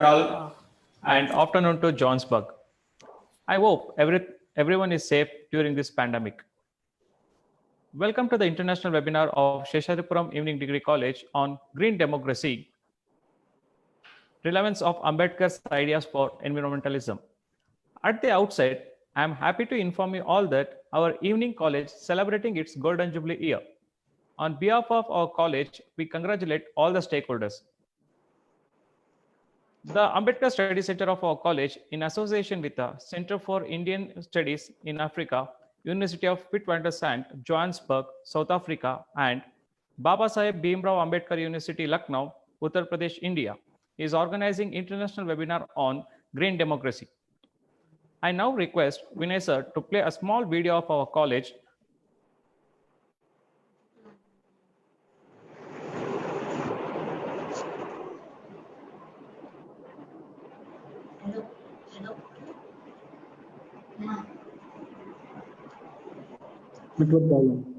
all, and afternoon to Johannesburg. I hope everyone is safe during this pandemic. Welcome to the international webinar of Sheshadipuram Evening Degree College on Green Democracy, Relevance of Ambedkar's Ideas for Environmentalism. At the outset, I am happy to inform you all that our evening college celebrating its Golden Jubilee year. On behalf of our college, we congratulate all the stakeholders. The Ambedkar Study Center of our college, in association with the Center for Indian Studies in Africa, University of Witwatersrand, Johannesburg, South Africa, and Babasaheb Bhimrao Ambedkar University, Lucknow, Uttar Pradesh, India, is organizing international webinar on green democracy. I now request Vinay sir to play a small video of our college. Network problem.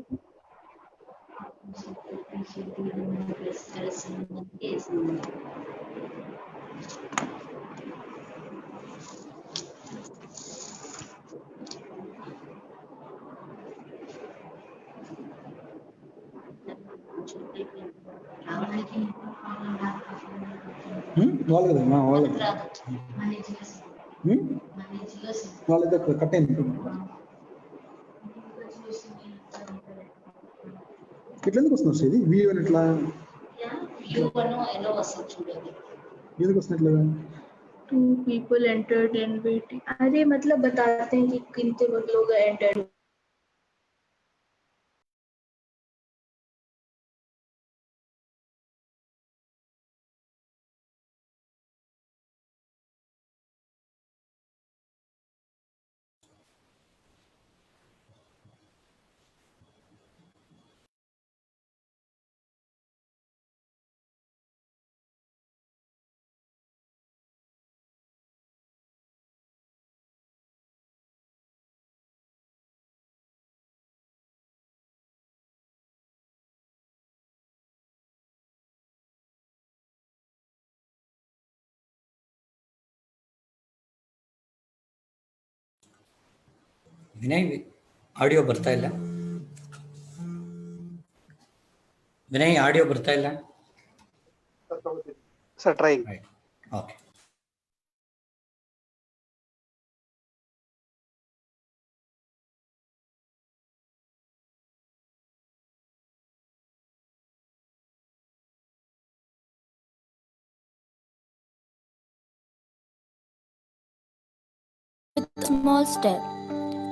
వాళ్ళది cut అయింది ఇట్లా ఎందుకు వస్తున్నారు ఇది video ఎట్లా ఎందుకు వస్తున్నట్లుగా Two people entered and waiting. अरे मतलब बताते हैं कि कितने लोग entered. ವಿನಯ್ ಆಡಿಯೋ ಬರ್ತಾ ಇಲ್ಲ. ವಿನಯ್ ಆಡಿಯೋ ಬರ್ತಾ ಇಲ್ಲ. Sir trying. Okay. With a small step.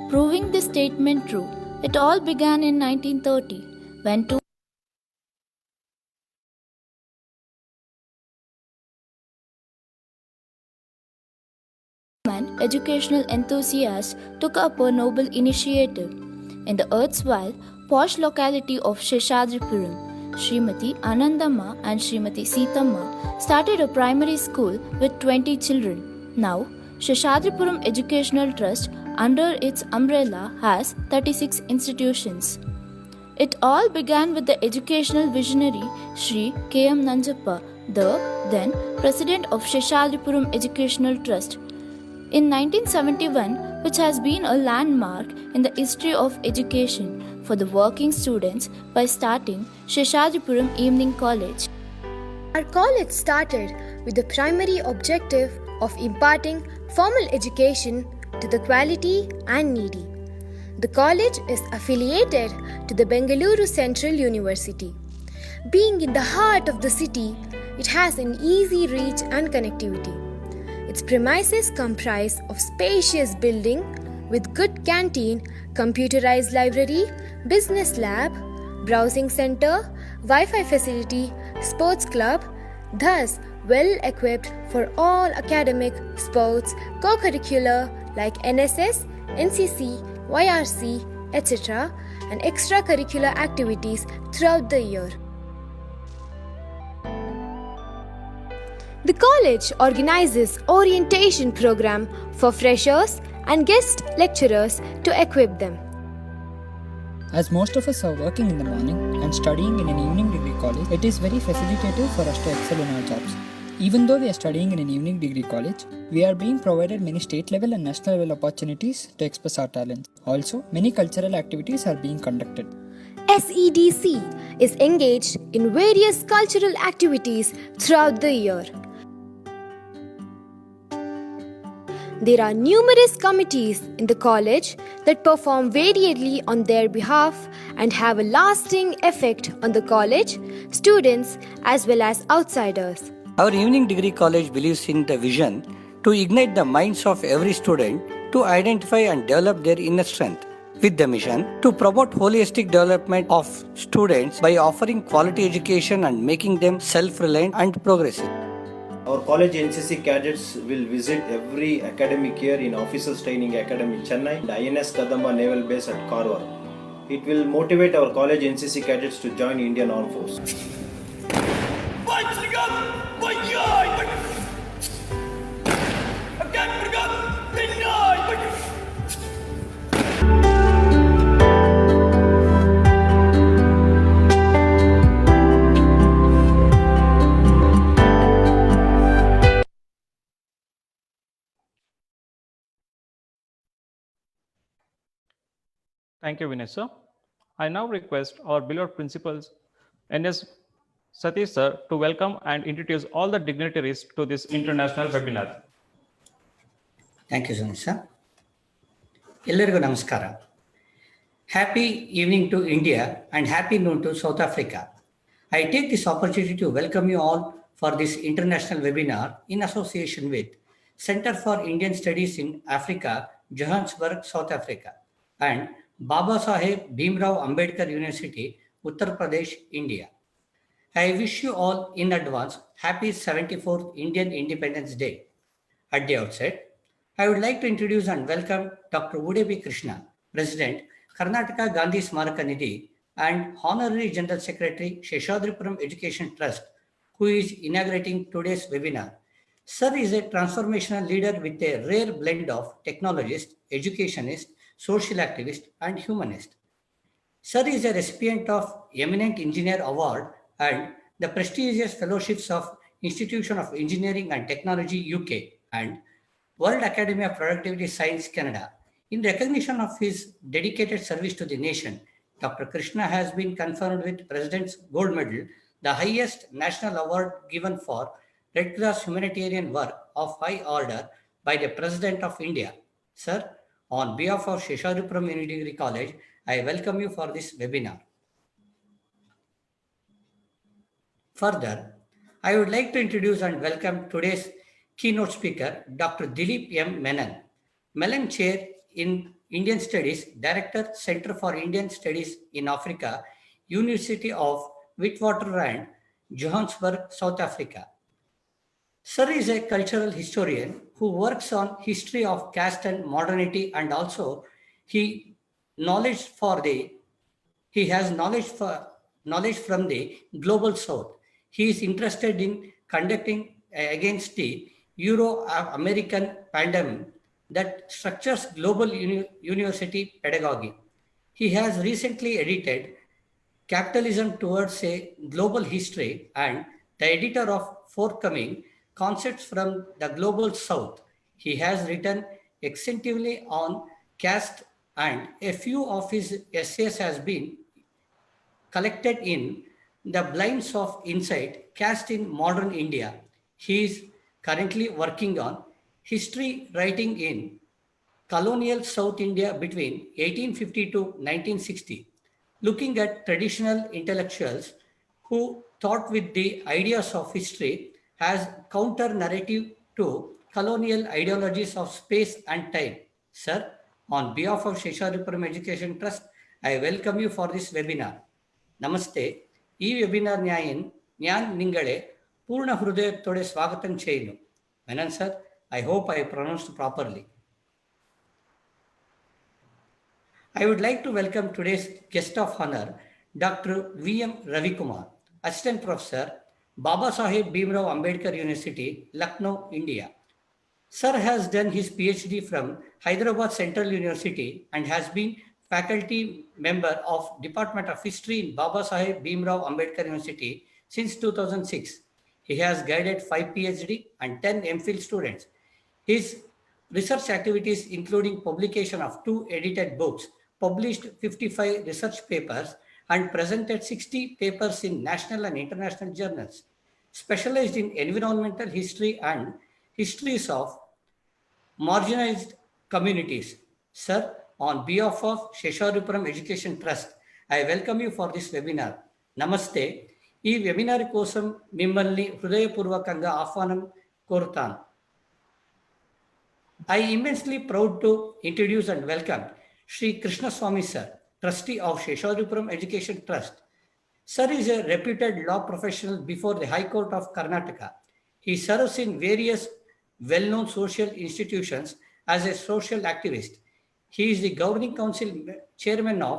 Proving this statement true, it all began in 1930 when two educational enthusiasts took up a noble initiative. In the erstwhile posh locality of Sheshadripuram, Srimati Anandamma and Srimati Seethamma started a primary school with 20 children. Now, Sheshadripuram Educational Trust under its umbrella has 36 institutions. It all began with the educational visionary Sri K.M. Nanjappa, the then president of Sheshadripuram Educational Trust. In 1971, which has been a landmark in the history of education for the working students by starting Sheshadripuram Evening College. Our college started with the primary objective of imparting formal education to the quality and needy. The college is affiliated to the Bengaluru Central University. Being in the heart of the city, it has an easy reach and connectivity. Its premises comprise of spacious building with good canteen, computerized library, business lab, browsing center, Wi-Fi facility, sports club, thus well equipped for all academic, sports, co-curricular like NSS, NCC, YRC, etc. and extracurricular activities throughout the year. The college organizes orientation program for freshers and guest lecturers to equip them. As most of us are working in the morning and studying in an evening degree college, it is very facilitative for us to excel in our jobs. Even though we are studying in an evening degree college, we are being provided many state level and national level opportunities to express our talents. Also, many cultural activities are being conducted. SEDC is engaged in various cultural activities throughout the year. There are numerous committees in the college that perform variedly on their behalf and have a lasting effect on the college, students, as well as outsiders. Our evening degree college believes in the vision to ignite the minds of every student to identify and develop their inner strength, with the mission to promote holistic development of students by offering quality education and making them self-reliant and progressive. Our college NCC cadets will visit every academic year in Officers Training Academy Chennai and INS Kadamba Naval Base at Karwar. It will motivate our college NCC cadets to join Indian Armed Force. Thank you, Vinay. I now request our beloved principals, NS Satish sir, to welcome and introduce all the dignitaries to this international webinar. Thank you, Sunisha. ಎಲ್ಲರಿಗೂ ನಮಸ್ಕಾರ. Happy evening to India and happy noon to South Africa. I take this opportunity to welcome you all for this international webinar in association with Center for Indian Studies in Africa, Johannesburg, South Africa, and Baba Saheb Bhimrao Ambedkar University, Uttar Pradesh, India. I wish you all in advance happy 74th Indian Independence Day. At the outset, I would like to introduce and welcome Dr. Udebi Krishna, President, Karnataka Gandhi Smaraka Nidhi, and Honorary General Secretary, Sheshadripuram Education Trust, who is inaugurating today's webinar. Sir is a transformational leader with a rare blend of technologist, educationist, social activist, and humanist. Sir is a recipient of Eminent Engineer Award and the prestigious fellowships of Institution of Engineering and Technology UK and World Academy of Productivity Science Canada. In recognition of his dedicated service to the nation, Dr. Krishna has been conferred with President's Gold Medal, the highest national award given for Red Cross humanitarian work of high order by the President of India. Sir, on behalf of Sheshadripuram Degree College, I welcome you for this webinar. Further, I would like to introduce and welcome today's keynote speaker, Dr. Dilip M. Menon, Mellon Chair in Indian Studies, Director, Center for Indian Studies in Africa, University of Witwatersrand, Johannesburg, South Africa. Sir is a cultural historian who works on history of caste and modernity, and also he has knowledge from the global south. He is interested in conducting against the Euro-American pandemic that structures global university pedagogy. He has recently edited Capitalism Towards a Global History and the editor of forthcoming Concepts from the Global South. He has written extensively on caste, and a few of his essays has been collected in The Blinds of Insight, Caste in Modern India. He is currently working on history writing in colonial South India between 1850 to 1960, looking at traditional intellectuals who thought with the ideas of history as counter-narrative to colonial ideologies of space and time. Sir, on behalf of Sheshadripuram Education Trust, I welcome you for this webinar. Namaste. ഈ webinar ഞാൻ നിങ്ങളെ പൂർണ്ണ ഹൃദയത്തോടെ സ്വാഗതം ചെയ്യുന്നു. Menon sir, I hope I pronounced properly. I would like to welcome today's guest of honor, Dr. V.M. Ravikumar, Assistant Professor, Baba Saheb Bhimrao Ambedkar University, Lucknow, India. Sir has done his PhD from Hyderabad Central University and has been faculty member of Department of History in Baba Saheb Bhimrao Ambedkar University since 2006. He has guided 5 PhD and 10 MPhil students. His research activities, including publication of 2 edited books, published 55 research papers, and presented 60 papers in national and international journals, specialized in environmental history and histories of marginalized communities. Sir, on behalf of Shesharipuram Education Trust, I welcome you for this webinar. Namaste. ఈ webinar కోసం మిమ్మల్ని హృదయపూర్వకంగా ఆహ్వానం కోరుతాను. I immensely proud to introduce and welcome Sri Krishna Swami Sir, Trustee of Shesharipuram Education Trust. Sir is a reputed law professional before the High Court of Karnataka. He serves in various well-known social institutions as a social activist. He is the governing council chairman of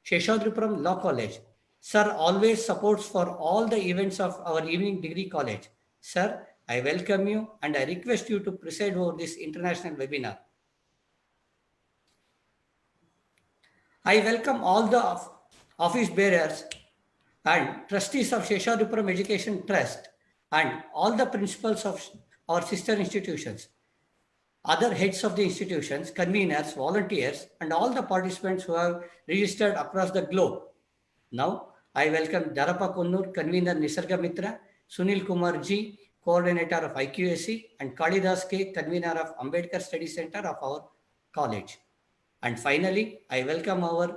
Sheshadripuram Law College. Sir always supports for all the events of our evening degree college. Sir, I welcome you and I request you to preside over this international webinar. I welcome all the office bearers and trustees of Sheshadripuram Education Trust and all the principals of our sister institutions, other heads of the institutions, conveners, volunteers, and all the participants who have registered across the globe. Now, I welcome Darapa Konnur, convener Nisarga Mitra, Sunil Kumar Ji, coordinator of IQAC, and Kalidas K, convener of Ambedkar Study Center of our college. And finally, I welcome our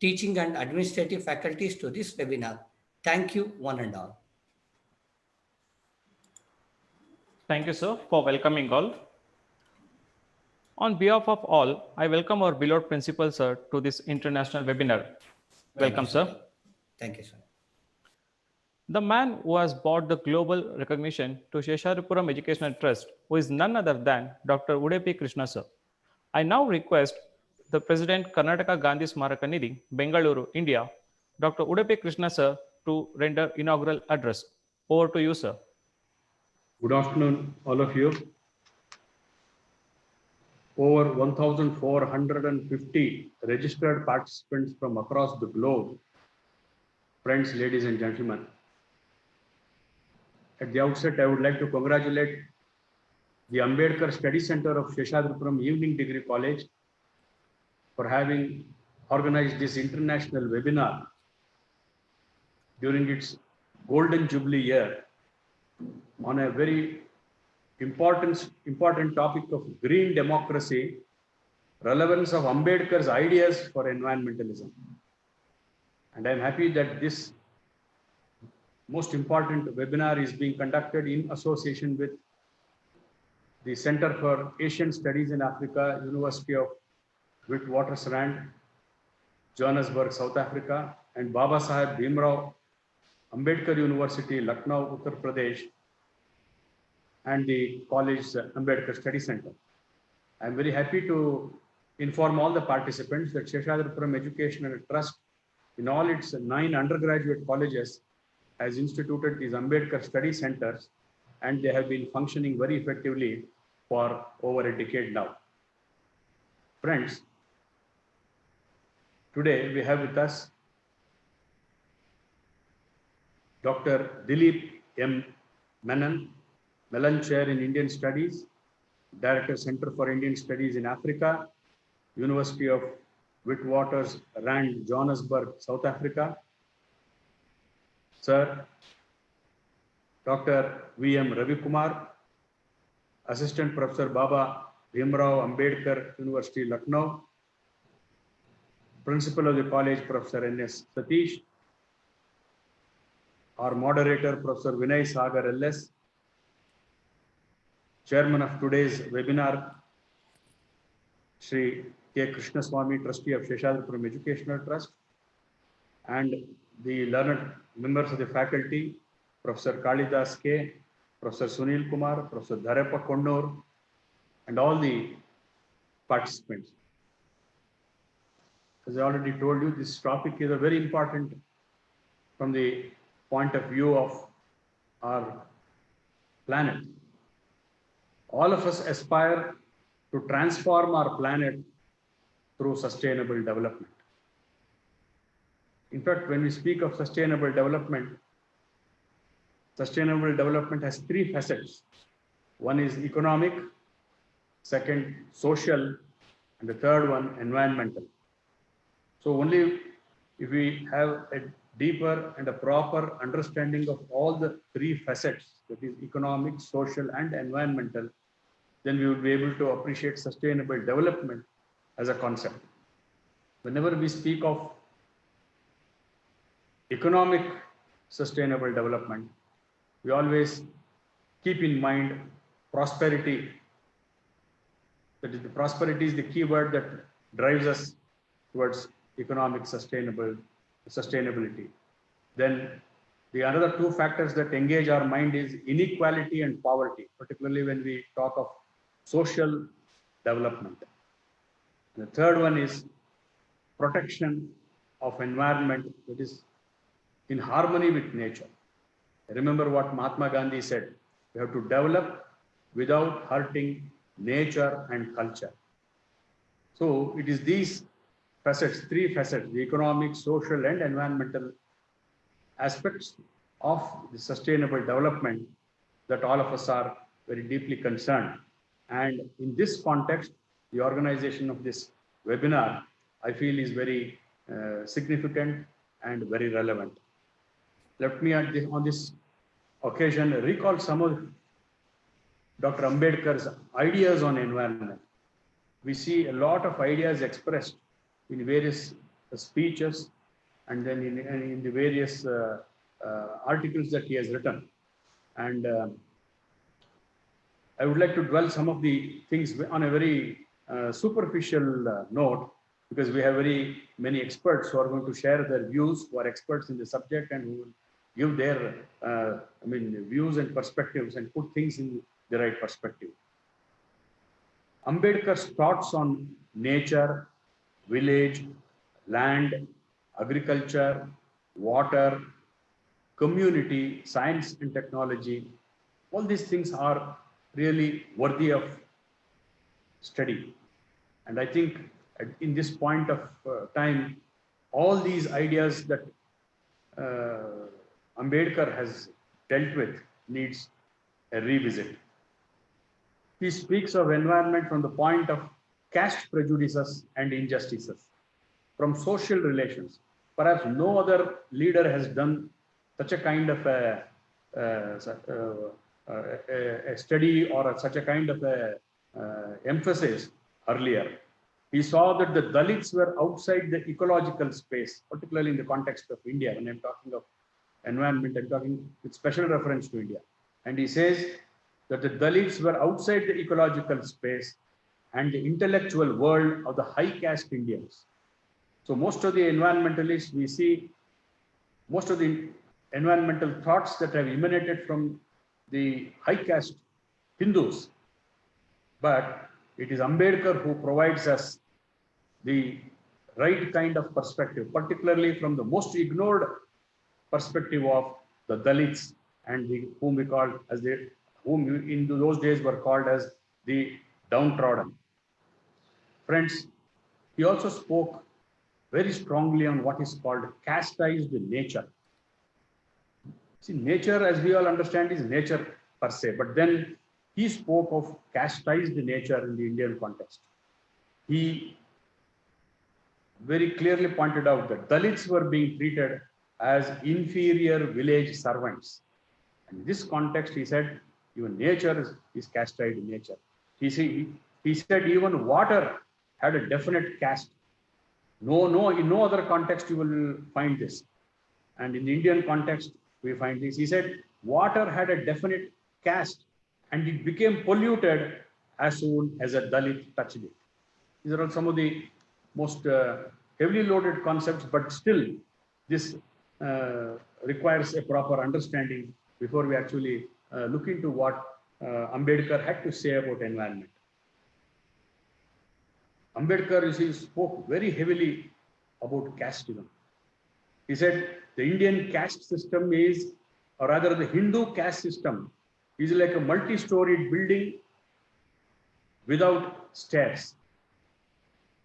teaching and administrative faculties to this webinar. Thank you, one and all. Thank you, sir, for welcoming all. On behalf of all, I welcome our beloved principal, sir, to this international webinar. Welcome, sir. Thank you, sir. The man who has brought the global recognition to Shesharipuram Educational Trust, who is none other than Dr. Udupi Krishna, sir. I now request the President Karnataka Gandhi Smaraka Nidhi, Bengaluru, India, Dr. Udupi Krishna, sir, to render inaugural address. Over to you, sir. Good afternoon, all of you. Over 1,450 registered participants from across the globe. Friends, ladies and gentlemen, at the outset, I would like to congratulate the Ambedkar Study Center of Sheshadripuram Evening Degree College for having organized this international webinar during its Golden Jubilee year on a very important topic of green democracy, relevance of Ambedkar's ideas for environmentalism. And I'm happy that this most important webinar is being conducted in association with the Center for Asian Studies in Africa, University of Witwatersrand, Johannesburg, South Africa, and Baba Saheb Bhimrao Ambedkar University, Lucknow, Uttar Pradesh, and the college's Ambedkar Study Center. I'm very happy to inform all the participants that Sheshadripuram Educational Trust, in all its 9 undergraduate colleges, has instituted these Ambedkar Study Centers, and they have been functioning very effectively for over a decade now. Friends, today we have with us Dr. Dilip M. Menon, Mellon Chair in Indian Studies, Director Center for Indian Studies in Africa, University of Witwatersrand, Johannesburg, South Africa. Sir, Dr. V.M. Ravi Kumar, Assistant Professor Baba Bhimrao Ambedkar University, Lucknow, Principal of the College, Professor N.S. Satish, our moderator, Professor Vinay Sagar L.S., Chairman of today's webinar, Sri K. Krishna Swami, Trustee of Sheshadripuram Educational Trust, and the learned members of the faculty, Professor Kalidas K., Professor Sunil Kumar, Professor Darapa Konnur, and all the participants. As I already told you, this topic is a very important from the point of view of our planet. All of us aspire to transform our planet through sustainable development. In fact, when we speak of sustainable development, sustainable development has three facets. One is economic, second social, and the third one environmental. So only if we have a deeper and a proper understanding of all the three facets, that is economic, social, and environmental, then we will be able to appreciate sustainable development as a concept. Whenever we speak of economic sustainable development, we always keep in mind prosperity. That is, the prosperity is the key word that drives us towards economic sustainability. Then the another two factors that engage our mind is inequality and poverty, particularly when we talk of social development. The third one is protection of environment that is in harmony with nature. Remember what Mahatma Gandhi said, we have to develop without hurting nature and culture. So it is these facets, three facets, the economic, social, and environmental aspects of the sustainable development that all of us are very deeply concerned. And in this context, the organization of this webinar, I feel, is very significant and very relevant. Let me on this occasion recall some of Dr. Ambedkar's ideas on environment. We see a lot of ideas expressed in various speeches and then in the various articles that he has written. And I would like to dwell some of the things on a very superficial note, because we have very many experts who are going to share their views, who are experts in the subject and who will give their views and perspectives and put things in the right perspective. Ambedkar's thoughts on nature, village, land, agriculture, water, community, science and technology, all these things are really worthy of study. And I think in this point of time, all these ideas that Ambedkar has dealt with needs a revisit. He speaks of environment from the point of caste prejudices and injustices, from social relations. Perhaps no other leader has done such a kind of a study or such a kind of a emphasis earlier. He saw that the Dalits were outside the ecological space, particularly in the context of India. When I'm talking of environment, I'm talking with special reference to India. And he says that the Dalits were outside the ecological space and the intellectual world of the high caste Indians. So most of the environmentalists, we see most of the environmental thoughts that have emanated from the high caste Hindus. But it is Ambedkar who provides us the right kind of perspective, particularly from the most ignored perspective of the Dalits and whom we call as whom in those days were called as the downtrodden. Friends, he also spoke very strongly on what is called casteized nature. See, nature, as we all understand, is nature per se, but then he spoke of casteized nature in the Indian context. He very clearly pointed out that Dalits were being treated as inferior village servants. And in this context, he said, even nature is casteized nature. He said even water had a definite caste. In no other context you will find this. And in the Indian context, we find this. He said water had a definite caste and it became polluted as soon as a Dalit touched it. These are all some of the most heavily loaded concepts, but still this requires a proper understanding before we actually look into what Ambedkar had to say about environment. Ambedkar, you see, spoke very heavily about casteism. He said the Indian caste system is, or rather the Hindu caste system is like a multi-storied building without stairs.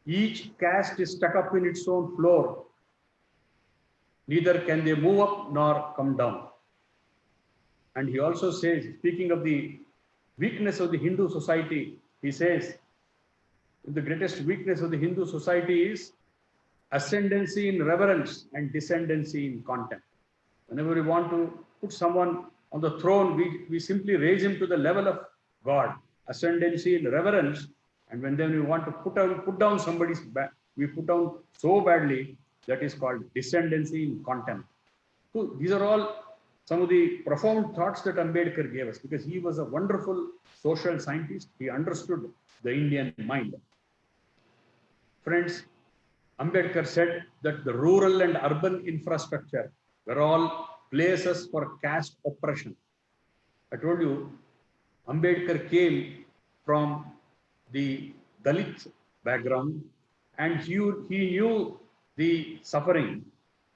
Each caste is stuck up in its own floor. Neither can they move up nor come down. And he also says, speaking of the weakness of the Hindu society, he says, the greatest weakness of the Hindu society is ascendancy in reverence and descendancy in contempt. Whenever we want to put someone on the throne, we simply raise him to the level of God. Ascendancy in reverence, and then we want to put down somebody's back, we put down so badly, that is called descendancy in contempt. So these are all some of the profound thoughts that Ambedkar gave us, because he was a wonderful social scientist. He understood the Indian mind. Friends, Ambedkar said that the rural and urban infrastructure were all places for caste oppression. I told you, Ambedkar came from the Dalit background, and he knew the suffering,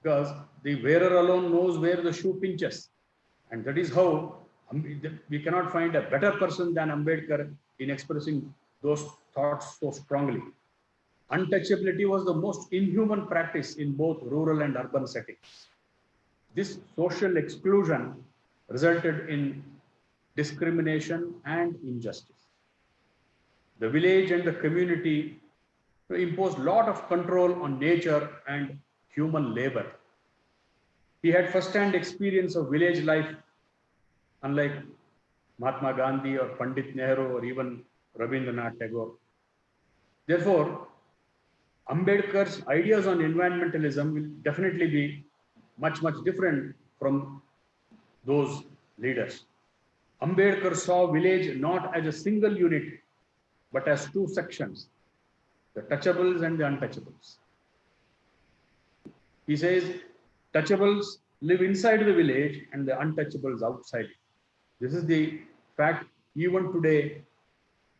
because the wearer alone knows where the shoe pinches. And that is how we cannot find a better person than Ambedkar in expressing those thoughts so strongly. Untouchability was the most inhuman practice in both rural and urban settings. This social exclusion resulted in discrimination and injustice. The village and the community imposed a lot of control on nature and human labor. He had first-hand experience of village life, unlike Mahatma Gandhi or Pandit Nehru or even Rabindranath Tagore. Therefore, Ambedkar's ideas on environmentalism will definitely be much, much different from those leaders. Ambedkar saw village not as a single unit, but as two sections, the touchables and the untouchables. He says, touchables live inside the village and the untouchables outside it. This is the fact. Even today,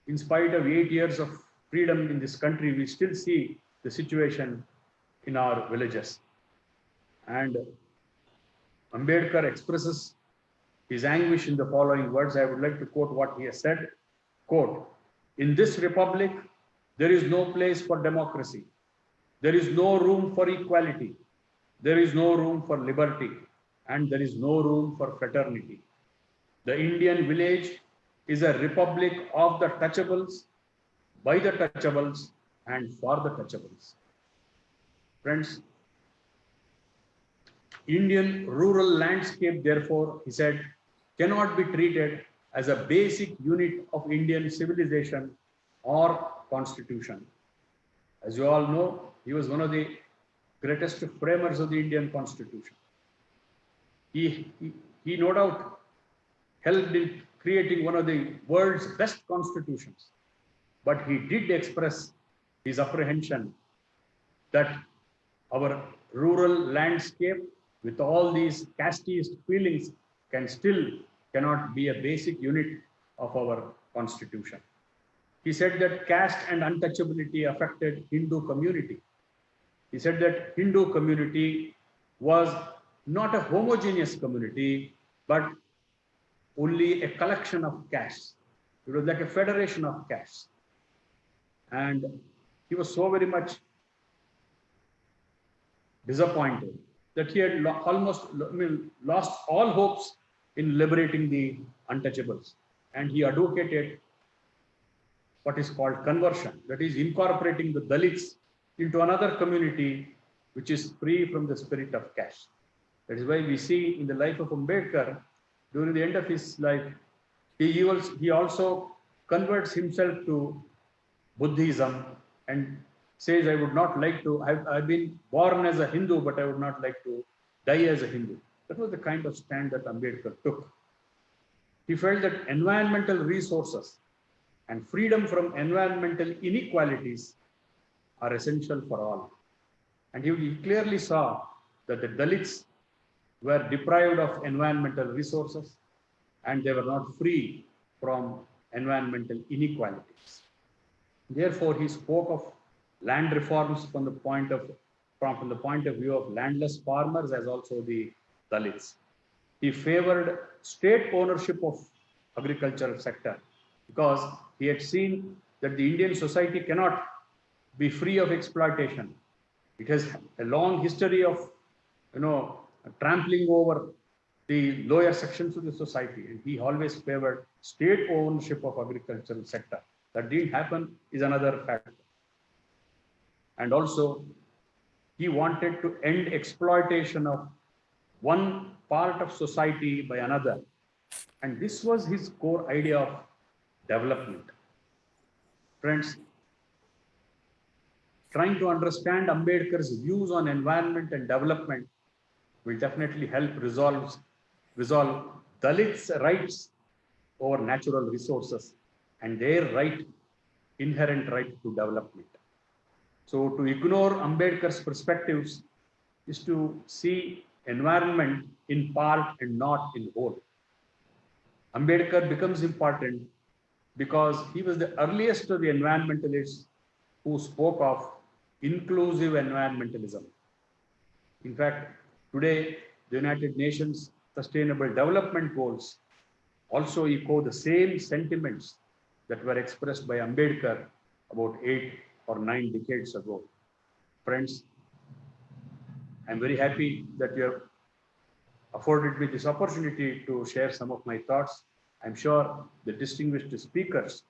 in spite of 8 years of freedom in this country, we still see the situation in our villages. And Ambedkar expresses his anguish in the following words. I would like to quote what he has said. Quote, "In this republic, there is no place for democracy. There is no room for equality. There is no room for liberty. And there is no room for fraternity. The Indian village is a republic of the touchables, by the touchables, and for the touchables." Friends, Indian rural landscape, therefore, he said, cannot be treated as a basic unit of Indian civilization or constitution. As you all know, he was one of the greatest framers of the Indian constitution. He no doubt helped in creating one of the world's best constitutions. But he did express his apprehension that our rural landscape, with all these casteist feelings, cannot be a basic unit of our constitution. He said that caste and untouchability affected Hindu community. He said that Hindu community was not a homogeneous community, but only a collection of castes. It was like a federation of castes. And he was so very much disappointed that he had almost lost all hopes in liberating the untouchables. And he advocated what is called conversion, that is incorporating the Dalits into another community which is free from the spirit of caste. That is why we see in the life of Ambedkar, during the end of his life, he also converts himself to Buddhism and says, I would not like to, I've been born as a Hindu, but I would not like to die as a Hindu. That was the kind of stand that Ambedkar took. He felt that environmental resources and freedom from environmental inequalities are essential for all. And he clearly saw that the Dalits were deprived of environmental resources and they were not free from environmental inequalities. Therefore, he spoke of land reforms from the point of view of landless farmers as also the Dalits. He favored state ownership of agricultural sector because he had seen that the Indian society cannot be free of exploitation. It has a long history of, trampling over the lower sections of the society, and he always favored state ownership of agricultural sector. That didn't happen is another factor. And also, he wanted to end exploitation of one part of society by another. And this was his core idea of development. Friends, trying to understand Ambedkar's views on environment and development will definitely help resolve Dalits' rights over natural resources and their inherent right to development. So to ignore Ambedkar's perspectives is to see environment in part and not in whole. Ambedkar becomes important because he was the earliest of the environmentalists who spoke of inclusive environmentalism. In fact, today, the United Nations Sustainable Development Goals also echo the same sentiments that were expressed by Ambedkar about 8 or 9 decades ago. Friends, I'm very happy that you have afforded me this opportunity to share some of my thoughts. I'm sure the distinguished speakers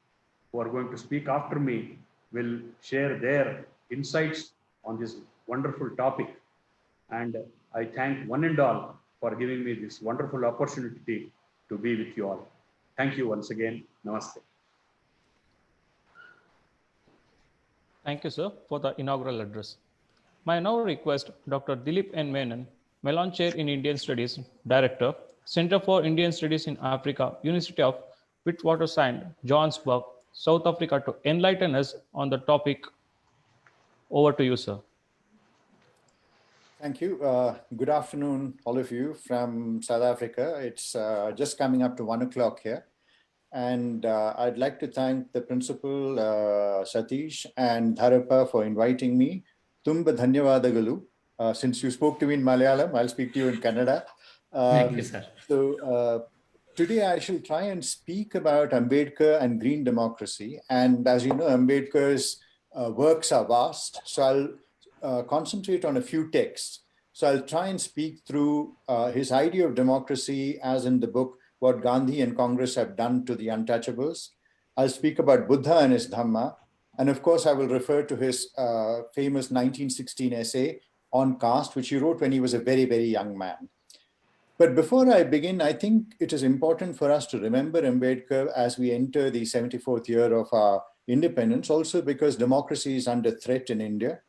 who are going to speak after me will share their insights on this wonderful topic. And I thank one and all for giving me this wonderful opportunity to be with you all. Thank you once again. Namaste. Thank you, sir, for the inaugural address. May now request Dr. Dilip N. Menon, Mellon Chair in Indian Studies, Director, Center for Indian Studies in Africa, University of Witwatersrand, Johannesburg, South Africa, to enlighten us on the topic. Over to you, sir. Thank you. Good afternoon, all of you from South Africa. It's just coming up to 1 o'clock here. And I'd like to thank the principal, Satish and Dharapa, for inviting me. Tumba dhanyavadagalu. Since you spoke to me in Malayalam, I'll speak to you in Kannada. Thank you, sir. So today I shall try and speak about Ambedkar and green democracy. And as you know, Ambedkar's works are vast. So I'll concentrate on a few texts. So I'll try and speak through his idea of democracy, as in the book, What Gandhi and Congress Have Done to the Untouchables. I'll speak about Buddha and his Dhamma. And of course, I will refer to his famous 1916 essay on caste, which he wrote when he was a very, very young man. But before I begin, I think it is important for us to remember Ambedkar as we enter the 74th year of our independence, also because democracy is under threat in India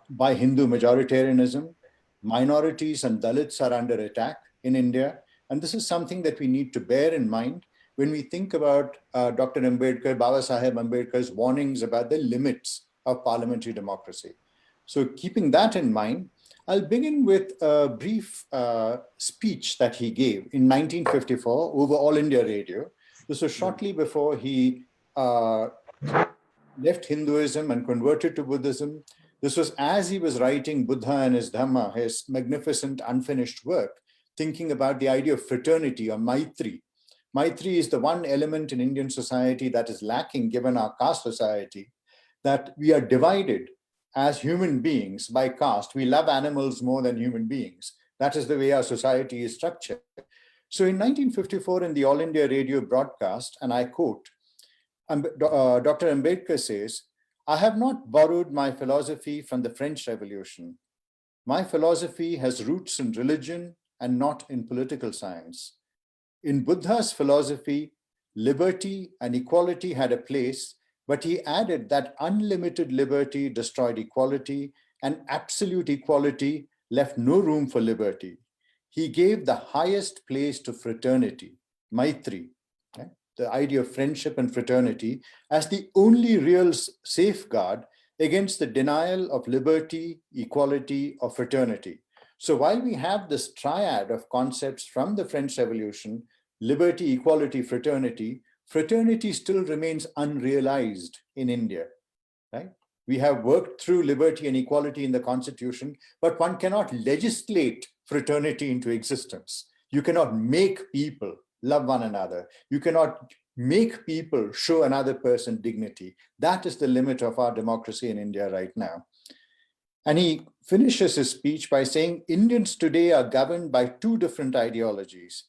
by Hindu majoritarianism. Minorities and Dalits are under attack in India. And this is something that we need to bear in mind when we think about Dr. Ambedkar, Baba Saheb Ambedkar's warnings about the limits of parliamentary democracy. So keeping that in mind, I'll begin with a brief speech that he gave in 1954 over All India Radio. This was shortly before he left Hinduism and converted to Buddhism. This was as he was writing Buddha and his Dhamma, his magnificent unfinished work, thinking about the idea of fraternity or Maitri. Maitri is the one element in Indian society that is lacking given our caste society, that we are divided as human beings by caste. We love animals more than human beings. That is the way our society is structured. So in 1954, in the All India Radio broadcast, and I quote, Dr. Ambedkar says, "I have not borrowed my philosophy from the French Revolution. My philosophy has roots in religion and not in political science. In Buddha's philosophy, liberty and equality had a place, but he added that unlimited liberty destroyed equality and absolute equality left no room for liberty. He gave the highest place to fraternity, Maitri, okay? The idea of friendship and fraternity, as the only real safeguard against the denial of liberty, equality, or fraternity. So while we have this triad of concepts from the French Revolution, liberty, equality, fraternity, fraternity still remains unrealized in India, right? We have worked through liberty and equality in the Constitution, but one cannot legislate fraternity into existence. You cannot make people love one another. You cannot make people show another person dignity. That is the limit of our democracy in India right now. And he finishes his speech by saying, Indians today are governed by two different ideologies.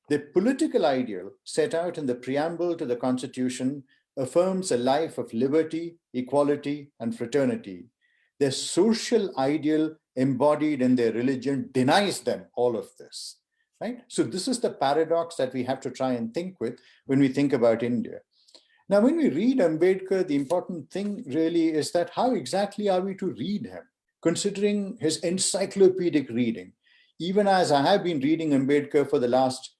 The political ideal set out in the preamble to the Constitution affirms a life of liberty, equality, and fraternity. Their social ideal embodied in their religion denies them all of this, right? So this is the paradox that we have to try and think with when we think about India. Now, when we read Ambedkar, the important thing really is that how exactly are we to read him, considering his encyclopedic reading? Even as I have been reading Ambedkar for the last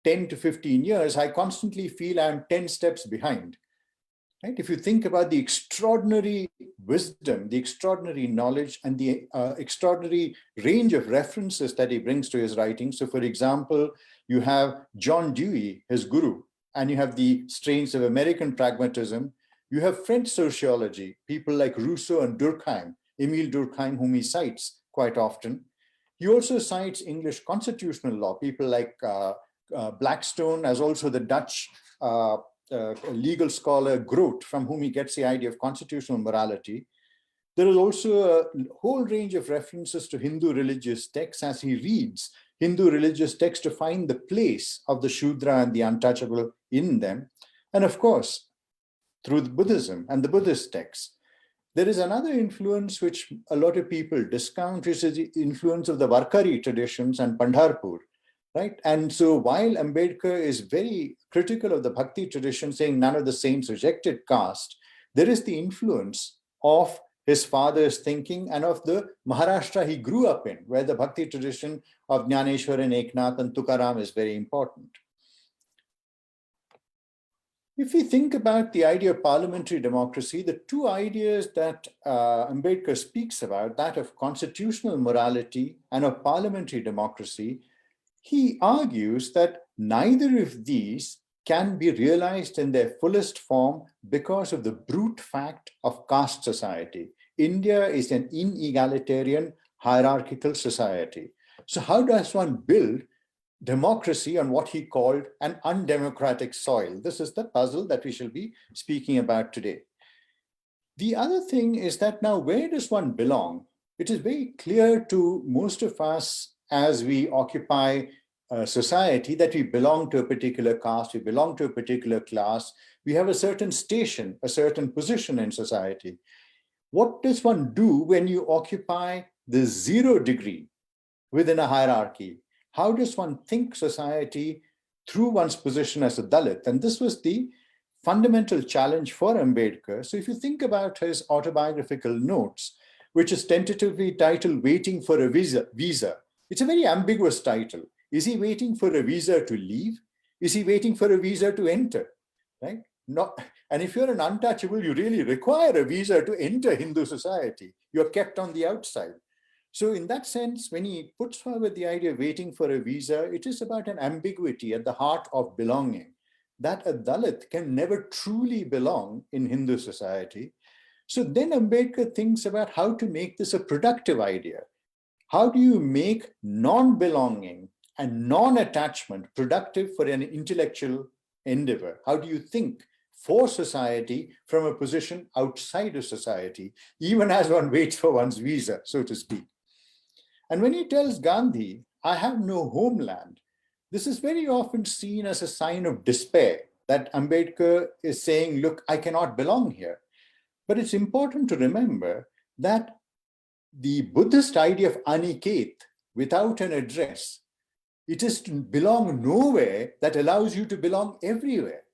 10 to 15 years, I constantly feel I'm 10 steps behind. Right? If you think about the extraordinary wisdom, the extraordinary knowledge, and the extraordinary range of references that he brings to his writing. So, for example, you have John Dewey, his guru, and you have the strains of American pragmatism. You have French sociology, people like Rousseau and Durkheim, Émile Durkheim, whom he cites quite often. He also cites English constitutional law, people like Blackstone, as also the Dutch legal scholar Grote, from whom he gets the idea of constitutional morality. There is also a whole range of references to Hindu religious texts as he reads Hindu religious texts to find the place of the Shudra and the untouchable in them. And of course, through Buddhism and the Buddhist texts. There is another influence which a lot of people discount, which is the influence of the Varkari traditions and Pandharpur. Right? And so while Ambedkar is very critical of the Bhakti tradition, saying none of the saints rejected caste, there is the influence of his father's thinking and of the Maharashtra he grew up in, where the Bhakti tradition of Jnaneshwar and Eknath and Tukaram is very important. If we think about the idea of parliamentary democracy, the two ideas that Ambedkar speaks about, that of constitutional morality and of parliamentary democracy, he argues that neither of these can be realized in their fullest form because of the brute fact of caste society. India is an inegalitarian, hierarchical society. So how does one build democracy on what he called an undemocratic soil? This is the puzzle that we shall be speaking about today. The other thing is that now, where does one belong? It is very clear to most of us as we occupy society that we belong to a particular caste, we belong to a particular class, we have a certain station, a certain position in society. What does one do when you occupy the 0 degree within a hierarchy? How does one think society through one's position as a Dalit? And this was the fundamental challenge for Ambedkar. So if you think about his autobiographical notes, which is tentatively titled Waiting for a Visa, it's a very ambiguous title. Is he waiting for a visa to leave? Is he waiting for a visa to enter? Right? And if you're an untouchable, you really require a visa to enter Hindu society. You're kept on the outside. So in that sense, when he puts forward the idea of waiting for a visa, it is about an ambiguity at the heart of belonging, that a Dalit can never truly belong in Hindu society. So then Ambedkar thinks about how to make this a productive idea. How do you make non-belonging and non-attachment productive for an intellectual endeavor? How do you think for society from a position outside of society, even as one waits for one's visa, so to speak? And when he tells Gandhi, I have no homeland, this is very often seen as a sign of despair, that Ambedkar is saying, look, I cannot belong here. But it's important to remember that the Buddhist idea of aniket, without an address, it is to belong nowhere that allows you to belong everywhere.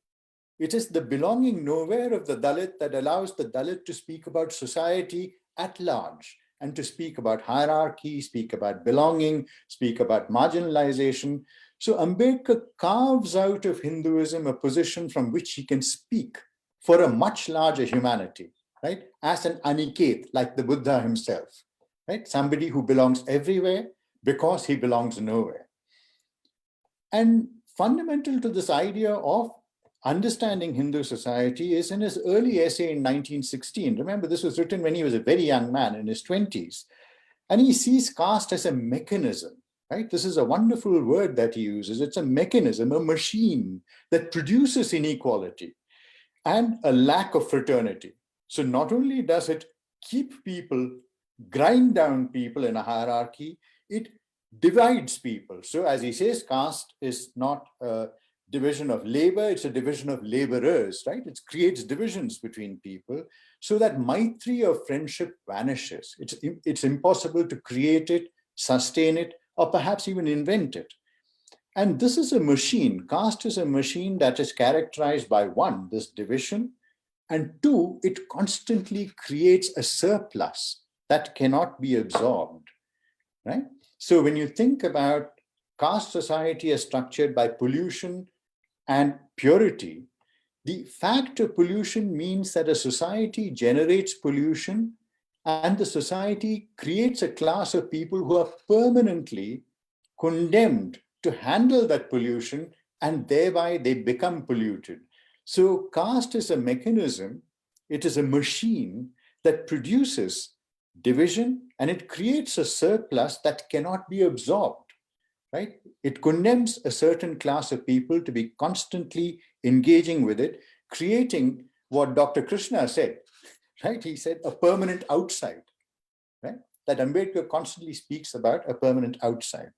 It is the belonging nowhere of the Dalit that allows the Dalit to speak about society at large and to speak about hierarchy, speak about belonging, speak about marginalization. So Ambedkar carves out of Hinduism a position from which he can speak for a much larger humanity, right? As an aniket, like the Buddha himself, right? Somebody who belongs everywhere because he belongs nowhere. And fundamental to this idea of understanding Hindu society is in his early essay in 1916. Remember, this was written when he was a very young man in his 20s. And he sees caste as a mechanism, right? This is a wonderful word that he uses. It's a mechanism, a machine that produces inequality and a lack of fraternity. So not only does it keep people grind down people in a hierarchy. It divides people. So as he says, caste is not a division of labor, it's a division of laborers, right? It creates divisions between people so that maitri or friendship vanishes. It's impossible to create it, sustain it, or perhaps even invent it. And this is a machine. Caste is a machine that is characterized by one, this division, and two, it constantly creates a surplus that cannot be absorbed, right? So when you think about caste society as structured by pollution and purity, the fact of pollution means that a society generates pollution and the society creates a class of people who are permanently condemned to handle that pollution, and thereby they become polluted. So caste is a mechanism, it is a machine that produces division and it creates a surplus that cannot be absorbed, right? It condemns a certain class of people to be constantly engaging with it, creating what Dr. Krishna said, right? He said a permanent outside, right? That Ambedkar constantly speaks about a permanent outside.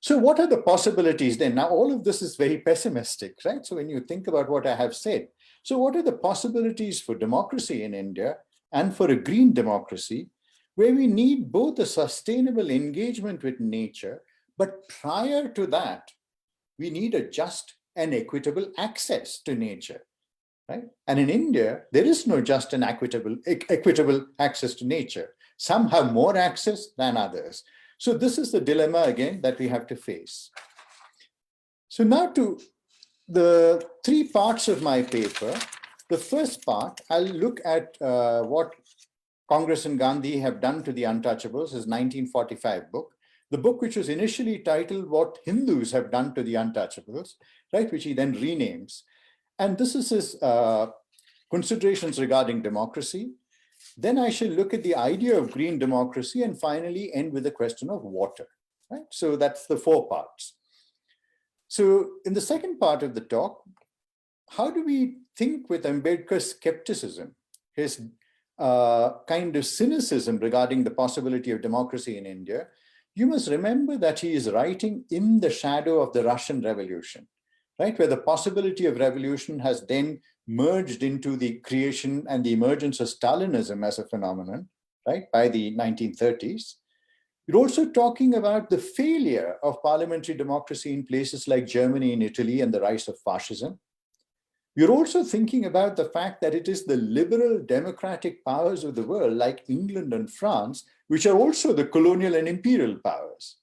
So what are the possibilities then? Now, all of this is very pessimistic, right? So when you think about what I have said, so what are the possibilities for democracy in India and for a green democracy where we need both a sustainable engagement with nature, but prior to that, we need a just and equitable access to nature, right? And in India, there is no just and equitable access to nature. Some have more access than others. So this is the dilemma, again, that we have to face. So now to the three parts of my paper. The first part, I'll look at what Congress and Gandhi have done to the untouchables, his 1945 book. The book which was initially titled What Hindus Have Done to the Untouchables, right, which he then renames. And this is his considerations regarding democracy. Then I shall look at the idea of green democracy and finally end with the question of water, right? So that's the four parts. So in the second part of the talk, how do we think with Ambedkar's skepticism, his kind of cynicism regarding the possibility of democracy in India? You must remember that he is writing in the shadow of the Russian Revolution, right? Where the possibility of revolution has then merged into the creation and the emergence of Stalinism as a phenomenon, right, by the 1930s. You're also talking about the failure of parliamentary democracy in places like Germany and Italy and the rise of fascism. You're also thinking about the fact that it is the liberal democratic powers of the world, like England and France, which are also the colonial and imperial powers,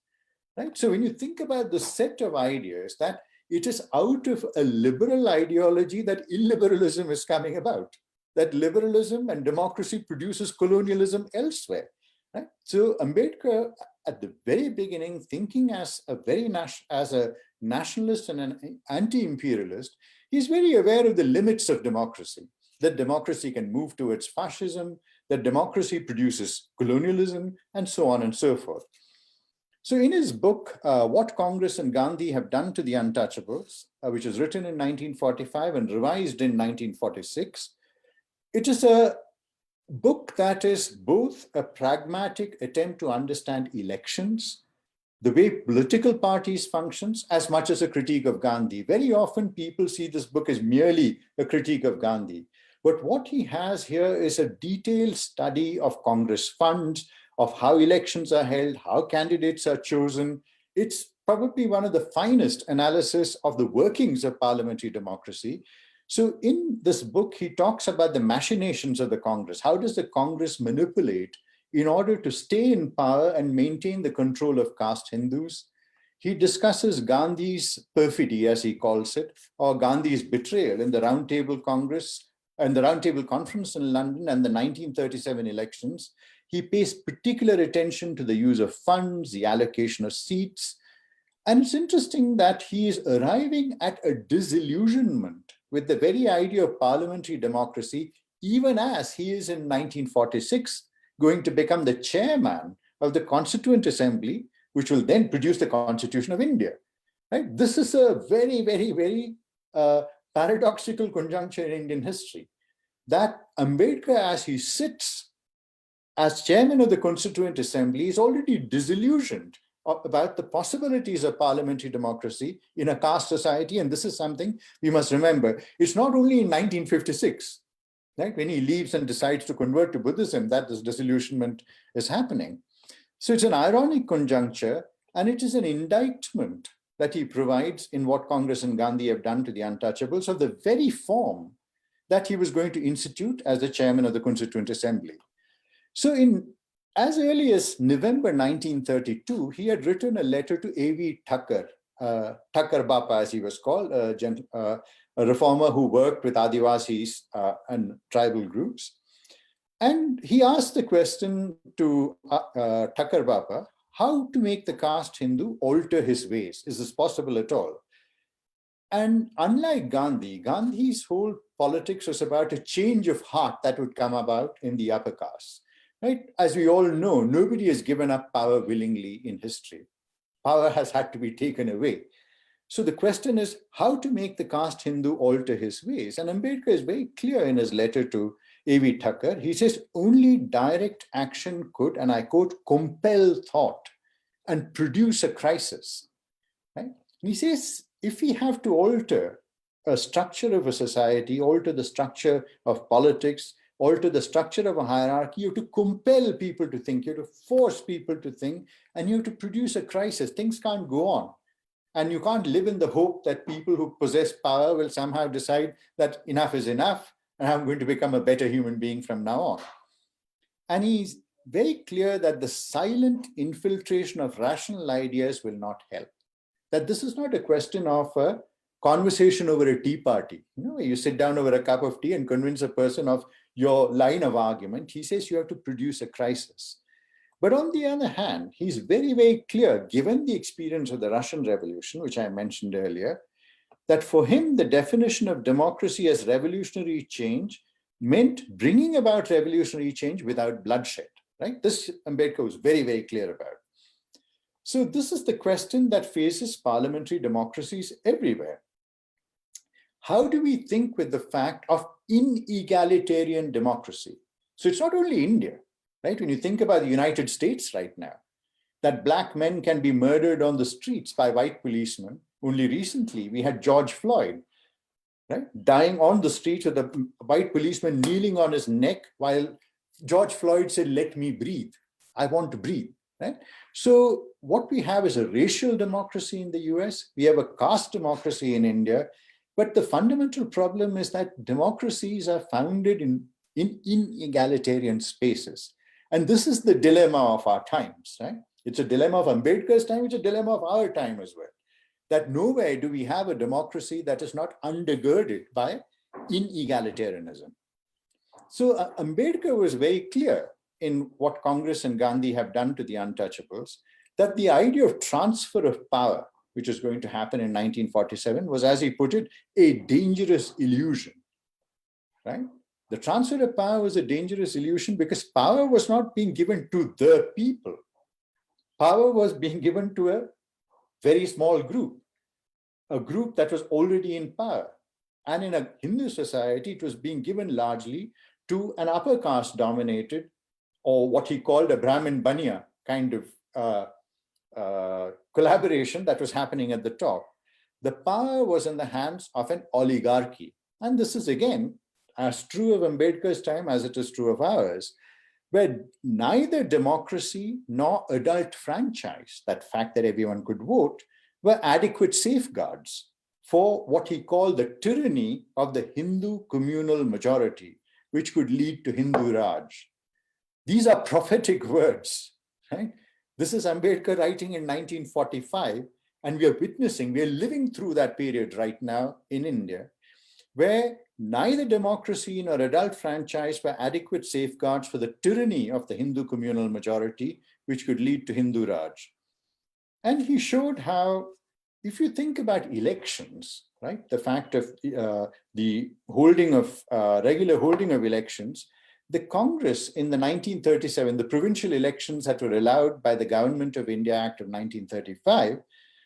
right? So when you think about the set of ideas, that it is out of a liberal ideology that illiberalism is coming about, that liberalism and democracy produces colonialism elsewhere, right? So Ambedkar, at the very beginning, thinking as a nationalist and an anti-imperialist, he's very aware of the limits of democracy, that democracy can move towards fascism, that democracy produces colonialism, and so on and so forth. So in his book, What Congress and Gandhi Have Done to the Untouchables, which was written in 1945 and revised in 1946, it is a book that is both a pragmatic attempt to understand elections, the way political parties functions, as much as a critique of Gandhi. Very often people see this book as merely a critique of Gandhi. But what he has here is a detailed study of Congress funds, of how elections are held, how candidates are chosen. It's probably one of the finest analysis of the workings of parliamentary democracy. So in this book, he talks about the machinations of the Congress. How does the Congress manipulate in order to stay in power and maintain the control of caste Hindus? He discusses Gandhi's perfidy, as he calls it, or Gandhi's betrayal in the Round Table Congress and the Round Table Conference in London and the 1937 elections. He pays particular attention to the use of funds, the allocation of seats. And it's interesting that he is arriving at a disillusionment with the very idea of parliamentary democracy, even as he is in 1946 going to become the chairman of the Constituent Assembly, which will then produce the Constitution of India. Right? This is a very, very, very paradoxical conjuncture in Indian history, that Ambedkar, as he sits as chairman of the Constituent Assembly, is already disillusioned about the possibilities of parliamentary democracy in a caste society. And this is something we must remember. It's not only in 1956, right, when he leaves and decides to convert to Buddhism, that this disillusionment is happening. So it's an ironic conjuncture, and it is an indictment that he provides in what Congress and Gandhi have done to the untouchables of the very form that he was going to institute as the chairman of the Constituent Assembly. So as early as November 1932, he had written a letter to A.V. Thakur, Thakur Bapa as he was called, a reformer who worked with Adivasis and tribal groups. And he asked the question to Thakur Bapa, how to make the caste Hindu alter his ways? Is this possible at all? And unlike Gandhi, Gandhi's whole politics was about a change of heart that would come about in the upper caste. Right? As we all know, nobody has given up power willingly in history. Power has had to be taken away. So the question is how to make the caste Hindu alter his ways. And Ambedkar is very clear in his letter to A.V. Thakur. He says, only direct action could, and I quote, compel thought and produce a crisis. Right? And he says, if we have to alter a structure of a society, alter the structure of politics, alter the structure of a hierarchy, you have to compel people to think, you have to force people to think, and you have to produce a crisis. Things can't go on. And you can't live in the hope that people who possess power will somehow decide that enough is enough, and I'm going to become a better human being from now on. And he's very clear that the silent infiltration of rational ideas will not help. That this is not a question of a conversation over a tea party. You sit down over a cup of tea and convince a person of your line of argument. He says you have to produce a crisis. But on the other hand, he's very, very clear, given the experience of the Russian Revolution, which I mentioned earlier, that for him, the definition of democracy as revolutionary change meant bringing about revolutionary change without bloodshed, right? This Ambedkar was very, very clear about. So this is the question that faces parliamentary democracies everywhere. How do we think with the fact of inegalitarian democracy? So it's not only India, right? When you think about the United States right now, that black men can be murdered on the streets by white policemen. Only recently, we had George Floyd, right, dying on the streets with a white policeman kneeling on his neck while George Floyd said, "Let me breathe. I want to breathe." Right? So what we have is a racial democracy in the US. We have a caste democracy in India. But the fundamental problem is that democracies are founded in inegalitarian spaces. And this is the dilemma of our times, right? It's a dilemma of Ambedkar's time, it's a dilemma of our time as well. That nowhere do we have a democracy that is not undergirded by inegalitarianism. So Ambedkar was very clear in what Congress and Gandhi have done to the untouchables, that the idea of transfer of power, which is going to happen in 1947, was, as he put it, a dangerous illusion, right? The transfer of power was a dangerous illusion because power was not being given to the people. Power was being given to a very small group, a group that was already in power. And in a Hindu society, it was being given largely to an upper caste dominated, or what he called a Brahmin Banya kind of collaboration that was happening at the top. The power was in the hands of an oligarchy. And this is, again, as true of Ambedkar's time as it is true of ours, where neither democracy nor adult franchise, that fact that everyone could vote, were adequate safeguards for what he called the tyranny of the Hindu communal majority, which could lead to Hindu Raj. These are prophetic words, right? This is Ambedkar writing in 1945, and we are witnessing, we are living through that period right now in India, where neither democracy nor adult franchise were adequate safeguards for the tyranny of the Hindu communal majority, which could lead to Hindu Raj. And he showed how, if you think about elections, right, the fact of the holding of, regular holding of elections, the Congress in the 1937, the provincial elections that were allowed by the Government of India Act of 1935,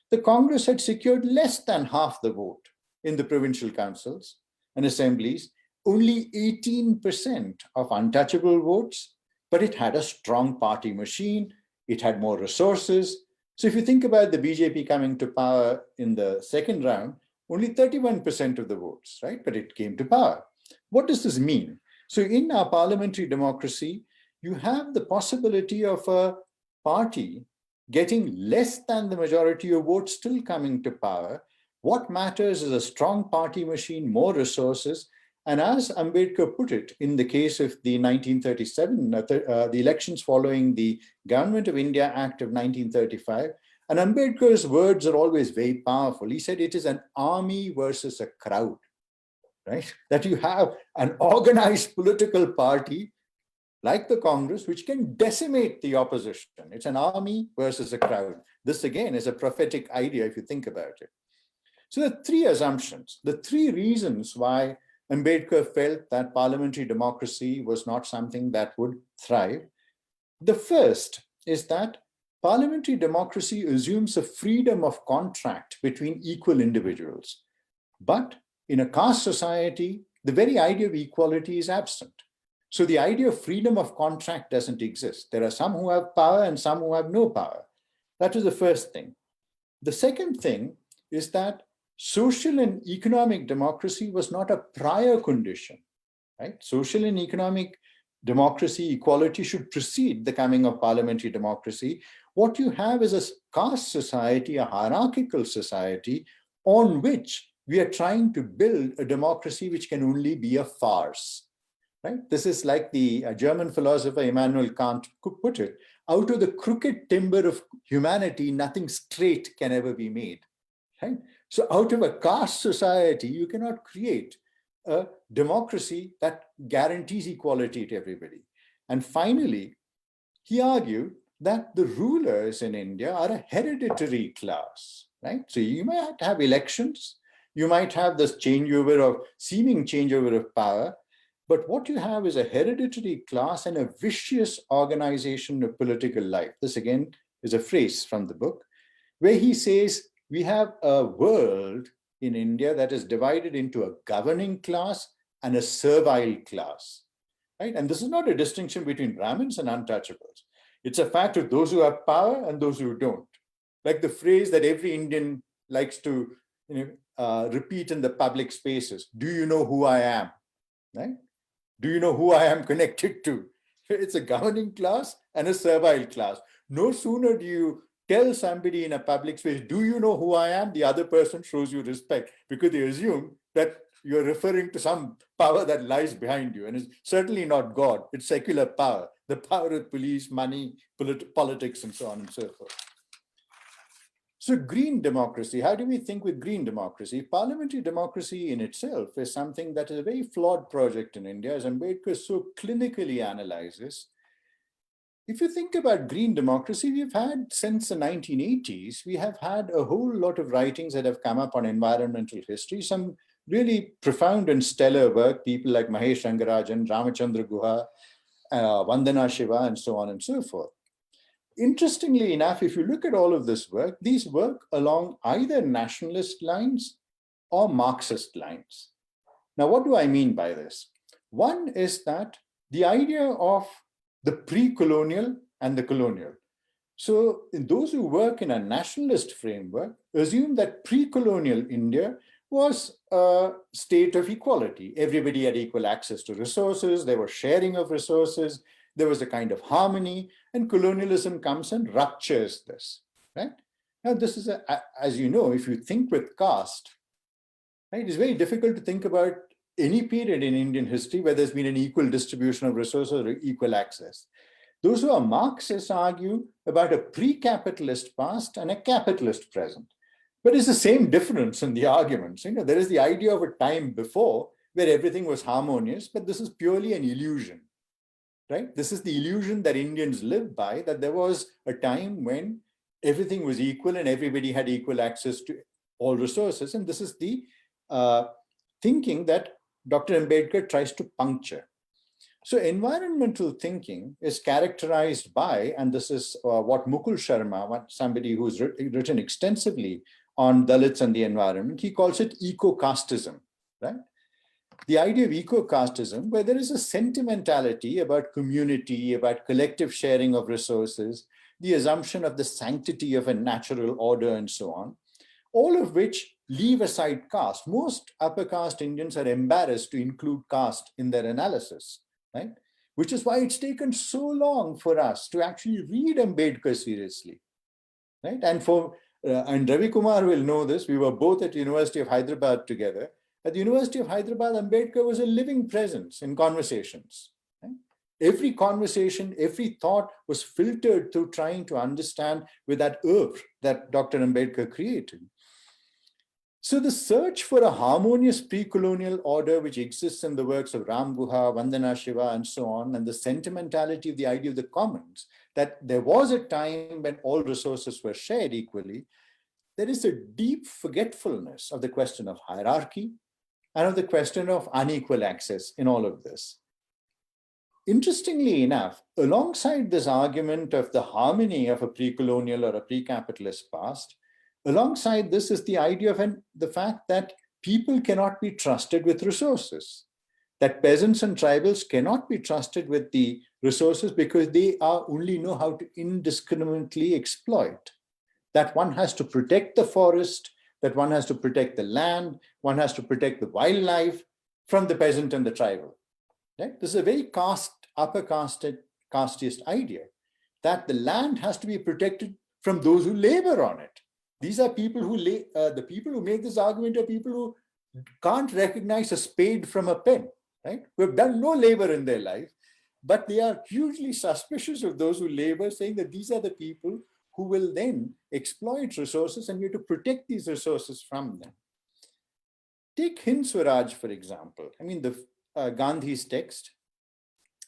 the Congress had secured less than half the vote in the provincial councils and assemblies, only 18% of untouchable votes, but it had a strong party machine. It had more resources. So if you think about the BJP coming to power in the second round, only 31% of the votes, right? But it came to power. What does this mean? So in our parliamentary democracy, you have the possibility of a party getting less than the majority of votes still coming to power. What matters is a strong party machine, more resources. And as Ambedkar put it, in the case of the 1937, the elections following the Government of India Act of 1935, and Ambedkar's words are always very powerful. He said it is an army versus a crowd, right? That you have an organized political party like the Congress, which can decimate the opposition. It's an army versus a crowd. This again is a prophetic idea if you think about it. So there are three assumptions, the three reasons why Ambedkar felt that parliamentary democracy was not something that would thrive. The first is that parliamentary democracy assumes a freedom of contract between equal individuals. But in a caste society, the very idea of equality is absent. So the idea of freedom of contract doesn't exist. There are some who have power and some who have no power. That was the first thing. The second thing is that social and economic democracy was not a prior condition, right? Social and economic democracy, equality should precede the coming of parliamentary democracy. What you have is a caste society, a hierarchical society on which we are trying to build a democracy which can only be a farce, right? This is like the German philosopher Immanuel Kant put it, out of the crooked timber of humanity, nothing straight can ever be made, right? So out of a caste society, you cannot create a democracy that guarantees equality to everybody. And finally, he argued that the rulers in India are a hereditary class, right? So you might have elections, you might have this changeover of seeming changeover of power, but what you have is a hereditary class and a vicious organization of political life. This again is a phrase from the book, where he says, we have a world in India that is divided into a governing class and a servile class, right? And this is not a distinction between Brahmins and untouchables. It's a fact of those who have power and those who don't. Like the phrase that every Indian likes to repeat in the public spaces, do you know who I am, right? Do you know who I am connected to? It's a governing class and a servile class. No sooner do you tell somebody in a public space, do you know who I am? The other person shows you respect because they assume that you're referring to some power that lies behind you. And it's certainly not God, it's secular power, the power of police, money, politics, and so on and so forth. So green democracy, how do we think with green democracy? Parliamentary democracy in itself is something that is a very flawed project in India, as Ambedkar so clinically analyzes. If you think about green democracy, we've had since the 1980s, we have had a whole lot of writings that have come up on environmental history, some really profound and stellar work, people like Mahesh Rangarajan, Ramachandra Guha, Vandana Shiva, and so on and so forth. Interestingly enough, if you look at all of this work, these work along either nationalist lines or Marxist lines. Now, what do I mean by this? One is that the idea of the pre-colonial and the colonial. So those who work in a nationalist framework assume that pre-colonial India was a state of equality. Everybody had equal access to resources, there was sharing of resources, there was a kind of harmony, and colonialism comes and ruptures this, right? Now this is, as you know, if you think with caste, right, it's very difficult to think about any period in Indian history where there's been an equal distribution of resources or equal access. Those who are Marxists argue about a pre-capitalist past and a capitalist present. But it's the same difference in the arguments. There is the idea of a time before where everything was harmonious, but this is purely an illusion, right? This is the illusion that Indians live by, that there was a time when everything was equal and everybody had equal access to all resources. And this is the thinking that Dr. Ambedkar tries to puncture. So environmental thinking is characterized by, and this is what Mukul Sharma, somebody who's written extensively on Dalits and the environment, he calls it eco-casteism, right? the idea of eco-casteism, where there is a sentimentality about community, about collective sharing of resources, the assumption of the sanctity of a natural order and so on, all of which leave aside caste. Most upper caste Indians are embarrassed to include caste in their analysis, right? Which is why it's taken so long for us to actually read Ambedkar seriously, right? And Ravi Kumar will know this. We were both at the University of Hyderabad together. At the University of Hyderabad, Ambedkar was a living presence in conversations. Right? Every conversation, every thought was filtered through trying to understand with that oeuvre that Dr. Ambedkar created. So the search for a harmonious pre-colonial order which exists in the works of Ram Guha, Vandana Shiva, and so on, and the sentimentality of the idea of the commons, that there was a time when all resources were shared equally, there is a deep forgetfulness of the question of hierarchy and of the question of unequal access in all of this. Interestingly enough, alongside this argument of the harmony of a pre-colonial or a pre-capitalist past, alongside this is the idea of the fact that people cannot be trusted with resources, that peasants and tribals cannot be trusted with the resources because they only know how to indiscriminately exploit, that one has to protect the forest, that one has to protect the land, one has to protect the wildlife from the peasant and the tribal. Right? This is a very upper casteist idea, that the land has to be protected from those who labor on it. These are people who the people who make this argument are people who can't recognize a spade from a pen, right? Who have done no labor in their life, but they are hugely suspicious of those who labor, saying that these are the people who will then exploit resources and you have to protect these resources from them. Take Hind Swaraj, for example. I mean, Gandhi's text,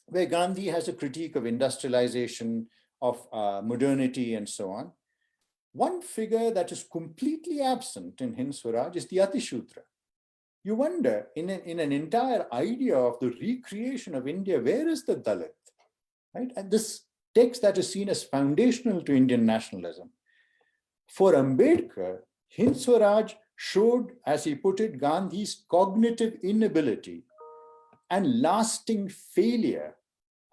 where Gandhi has a critique of industrialization, of modernity, and so on. One figure that is completely absent in Hind Swaraj is the Atishudra. You wonder, in an entire idea of the recreation of India, where is the Dalit? Right? And this text that is seen as foundational to Indian nationalism. For Ambedkar, Hind Swaraj showed, as he put it, Gandhi's cognitive inability and lasting failure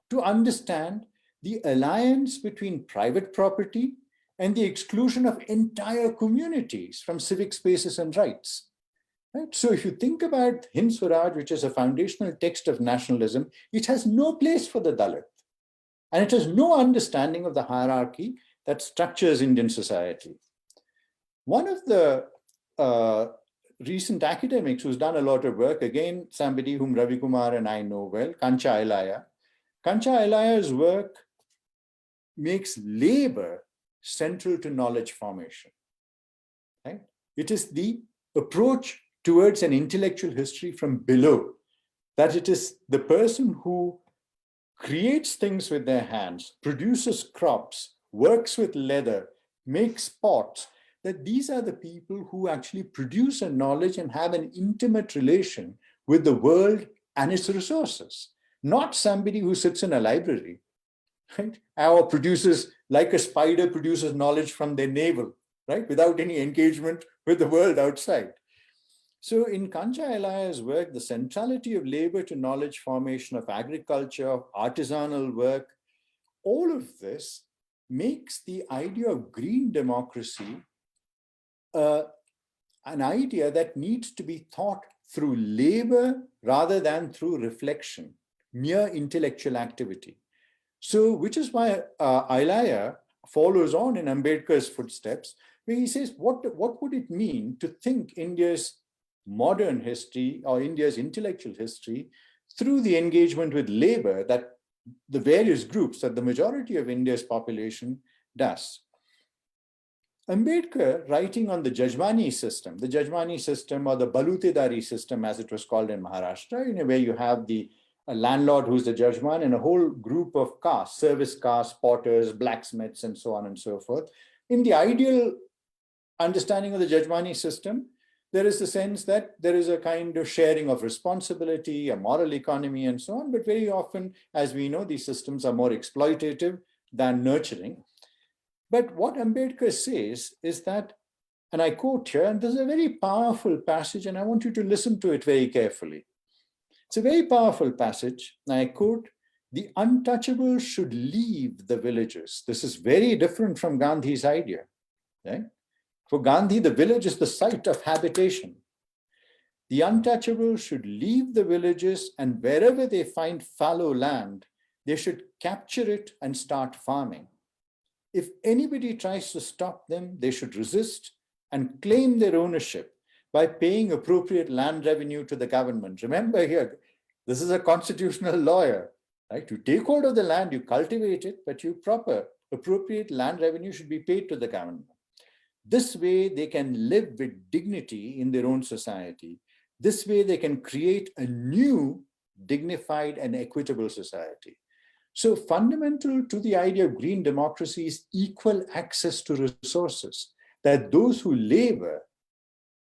to understand the alliance between private property and the exclusion of entire communities from civic spaces and rights. Right? So if you think about Hind Swaraj, which is a foundational text of nationalism, it has no place for the Dalit. And it has no understanding of the hierarchy that structures Indian society. One of the recent academics who's done a lot of work, again, somebody whom Ravi Kumar and I know well, Kancha Ilaiah. Kancha Ilaiah's work makes labor central to knowledge formation. Right? It is the approach towards an intellectual history from below, that it is the person who creates things with their hands, produces crops, works with leather, makes pots, that these are the people who actually produce a knowledge and have an intimate relation with the world and its resources, not somebody who sits in a library, right? Or produces, like a spider produces knowledge from their navel, right? Without any engagement with the world outside. So in Kancha Ilaiah's work, the centrality of labor to knowledge formation, of agriculture, of artisanal work, all of this makes the idea of green democracy an idea that needs to be thought through labor rather than through reflection, mere intellectual activity. So, which is why Ilaiah follows on in Ambedkar's footsteps, where he says, what would it mean to think India's modern history or India's intellectual history through the engagement with labor that the various groups, that the majority of India's population does. Ambedkar, writing on the Jajmani system or the Balutedari system, as it was called in Maharashtra, where you have a landlord who's the Jajman and a whole group of castes, service castes, potters, blacksmiths, and so on and so forth. In the ideal understanding of the Jajmani system, there is the sense that there is a kind of sharing of responsibility, a moral economy, and so on. But very often, as we know, these systems are more exploitative than nurturing. But what Ambedkar says is that, and I quote here, and this is a very powerful passage, and I want you to listen to it very carefully. It's a very powerful passage. I quote, "The untouchable should leave the villages." This is very different from Gandhi's idea. Right? For Gandhi, the village is the site of habitation. The untouchable should leave the villages, and wherever they find fallow land, they should capture it and start farming. If anybody tries to stop them, they should resist and claim their ownership by paying appropriate land revenue to the government. Remember here, this is a constitutional lawyer, right? You take hold of the land, you cultivate it, but appropriate land revenue should be paid to the government. This way they can live with dignity in their own society. This way they can create a new, dignified and equitable society. So fundamental to the idea of green democracy is equal access to resources, that those who labor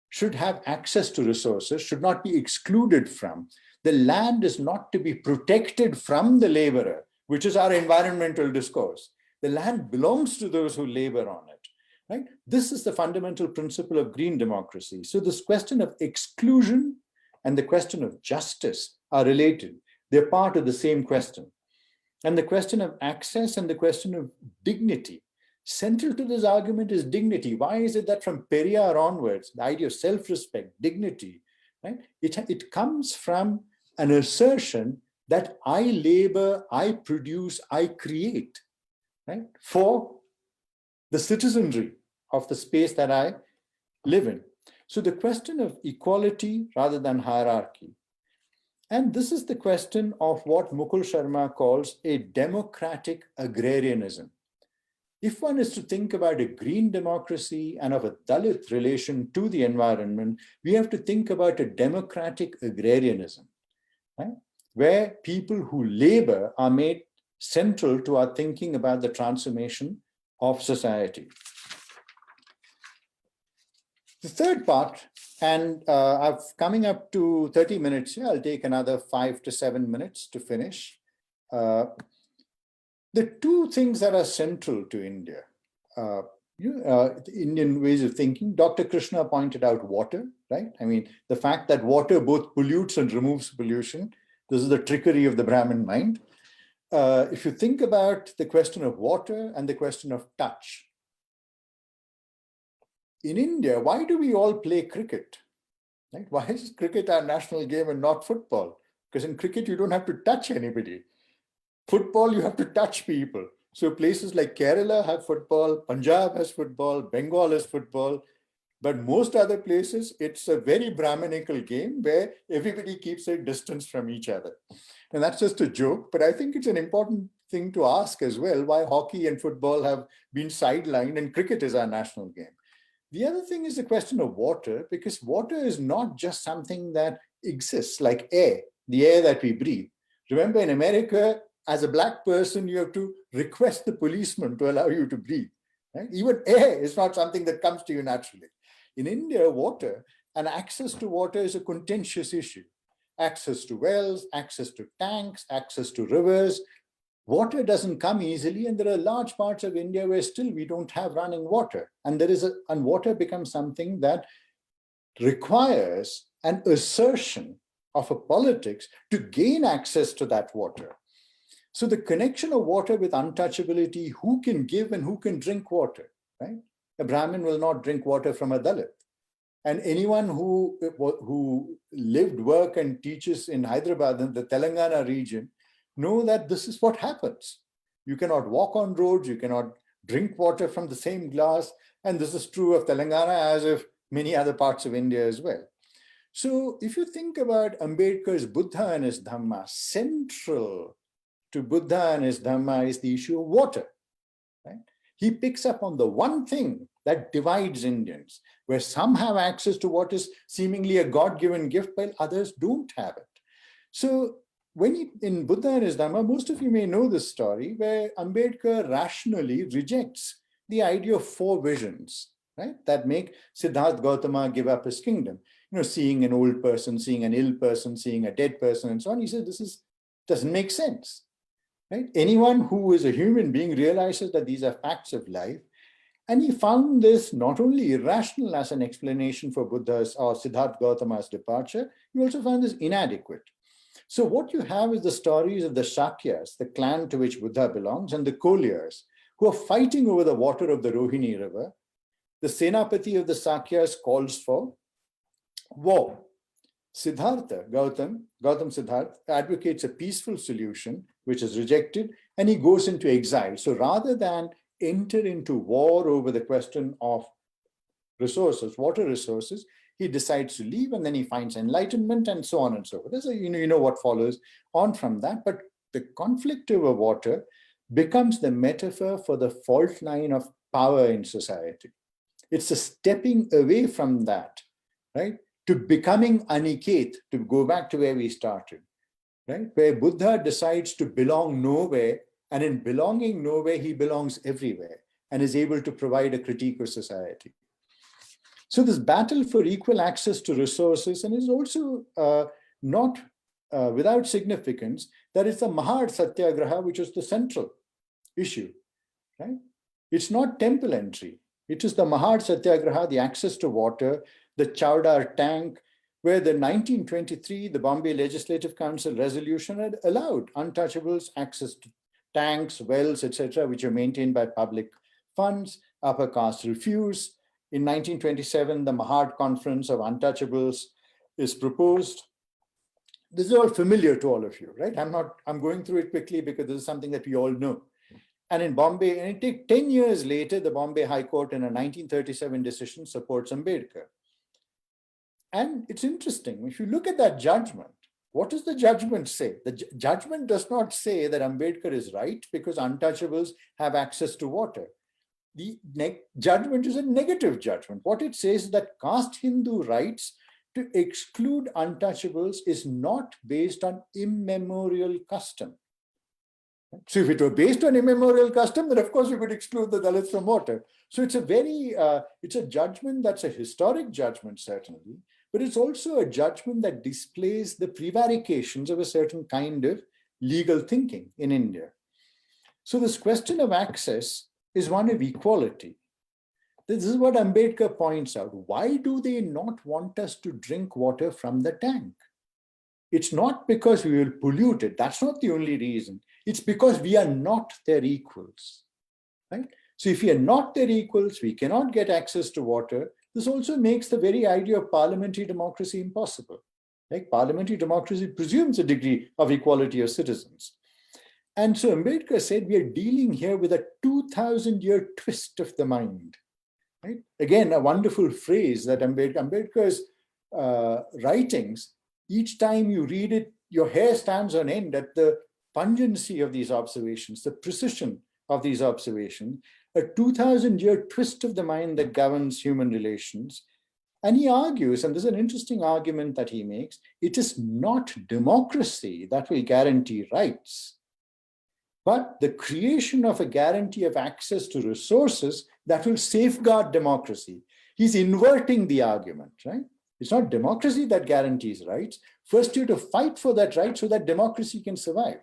should have access to resources, should not be excluded from. The land is not to be protected from the laborer, which is our environmental discourse. The land belongs to those who labor on it, right? This is the fundamental principle of green democracy. So this question of exclusion and the question of justice are related. They're part of the same question. And the question of access and the question of dignity. Central to this argument is dignity. Why is it that from Periyar onwards, the idea of self-respect, dignity, right? It comes from an assertion that I labor, I produce, I create, right? For the citizenry of the space that I live in. So the question of equality rather than hierarchy. And this is the question of what Mukul Sharma calls a democratic agrarianism. If one is to think about a green democracy and of a Dalit relation to the environment, we have to think about a democratic agrarianism, right? Where people who labor are made central to our thinking about the transformation of society. The third part, and I'm coming up to 30 minutes here, I'll take another 5 to 7 minutes to finish. The two things that are central to India, the Indian ways of thinking, Dr. Krishna pointed out water, right? I mean, the fact that water both pollutes and removes pollution, this is the trickery of the Brahmin mind. If you think about the question of water and the question of touch, in India, why do we all play cricket? Right? Why is cricket our national game and not football? Because in cricket, you don't have to touch anybody. Football, you have to touch people. So places like Kerala have football, Punjab has football, Bengal has football, but most other places, it's a very Brahminical game where everybody keeps a distance from each other. And that's just a joke, but I think it's an important thing to ask as well, why hockey and football have been sidelined and cricket is our national game. The other thing is the question of water, because water is not just something that exists like air, the air that we breathe. Remember, in America, as a Black person, you have to request the policeman to allow you to breathe. Right? Even air is not something that comes to you naturally. In India, water and access to water is a contentious issue. Access to wells, access to tanks, access to rivers. Water doesn't come easily, and there are large parts of India where still we don't have running water. And water becomes something that requires an assertion of a politics to gain access to that water. So the connection of water with untouchability, who can give and who can drink water, right? A Brahmin will not drink water from a Dalit. And anyone who lived, worked, and teaches in Hyderabad, in the Telangana region, know that this is what happens. You cannot walk on roads, you cannot drink water from the same glass, and this is true of Telangana as of many other parts of India as well. So if you think about Ambedkar's Buddha and his Dhamma, central to Buddha and his Dhamma is the issue of water. Right? He picks up on the one thing that divides Indians, where some have access to what is seemingly a God-given gift, while others don't have it. So in Buddha and his Dhamma, most of you may know this story, where Ambedkar rationally rejects the idea of four visions, right? That make Siddhartha Gautama give up his kingdom. You know, seeing an old person, seeing an ill person, seeing a dead person, and so on. He says, this doesn't make sense, right? Anyone who is a human being realizes that these are facts of life. And he found this not only irrational as an explanation for Buddha's or Siddhartha Gautama's departure, he also found this inadequate. So what you have is the stories of the Shakyas, the clan to which Buddha belongs, and the Kolyas, who are fighting over the water of the Rohini River. The Senapati of the Shakyas calls for war. Siddhartha, Gautam Siddhartha, advocates a peaceful solution, which is rejected, and he goes into exile. So rather than enter into war over the question of resources, water resources, he decides to leave, and then he finds enlightenment and so on and so forth. So you know what follows on from that. But the conflict over water becomes the metaphor for the fault line of power in society. It's a stepping away from that, right, to becoming aniket, to go back to where we started, right, where Buddha decides to belong nowhere, and in belonging nowhere, he belongs everywhere and is able to provide a critique of society. So this battle for equal access to resources, and is also not without significance, that is the Mahad Satyagraha, which is the central issue, right? It's not temple entry. It is the Mahad Satyagraha, the access to water, the Chowdar tank, where the 1923, the Bombay Legislative Council resolution had allowed untouchables access to tanks, wells, etc., which are maintained by public funds. Upper caste refuse. In 1927, the Mahad Conference of Untouchables is proposed. This is all familiar to all of you, right? I'm going through it quickly because this is something that we all know. And in Bombay, and it takes 10 years later, the Bombay High Court in a 1937 decision supports Ambedkar. And it's interesting, if you look at that judgment, what does the judgment say? The judgment does not say that Ambedkar is right because untouchables have access to water. The judgment is a negative judgment. What it says is that caste Hindu rights to exclude untouchables is not based on immemorial custom. So if it were based on immemorial custom, then of course we could exclude the Dalits from water. So it's a very, it's a judgment that's a historic judgment, certainly, but it's also a judgment that displays the prevarications of a certain kind of legal thinking in India. So this question of access is one of equality. This is what Ambedkar points out. Why do they not want us to drink water from the tank? It's not because we will pollute it. That's not the only reason. It's because we are not their equals, right? So if we are not their equals, we cannot get access to water. This also makes the very idea of parliamentary democracy impossible. Like parliamentary democracy presumes a degree of equality of citizens. And so Ambedkar said, we are dealing here with a 2,000-year twist of the mind. Right? Again, a wonderful phrase that Ambedkar's writings, each time you read it, your hair stands on end at the pungency of these observations, the precision of these observations, a 2,000-year twist of the mind that governs human relations. And he argues, and this is an interesting argument that he makes, it is not democracy that will guarantee rights, but the creation of a guarantee of access to resources that will safeguard democracy. He's inverting the argument, right? It's not democracy that guarantees rights. First, you have to fight for that right so that democracy can survive.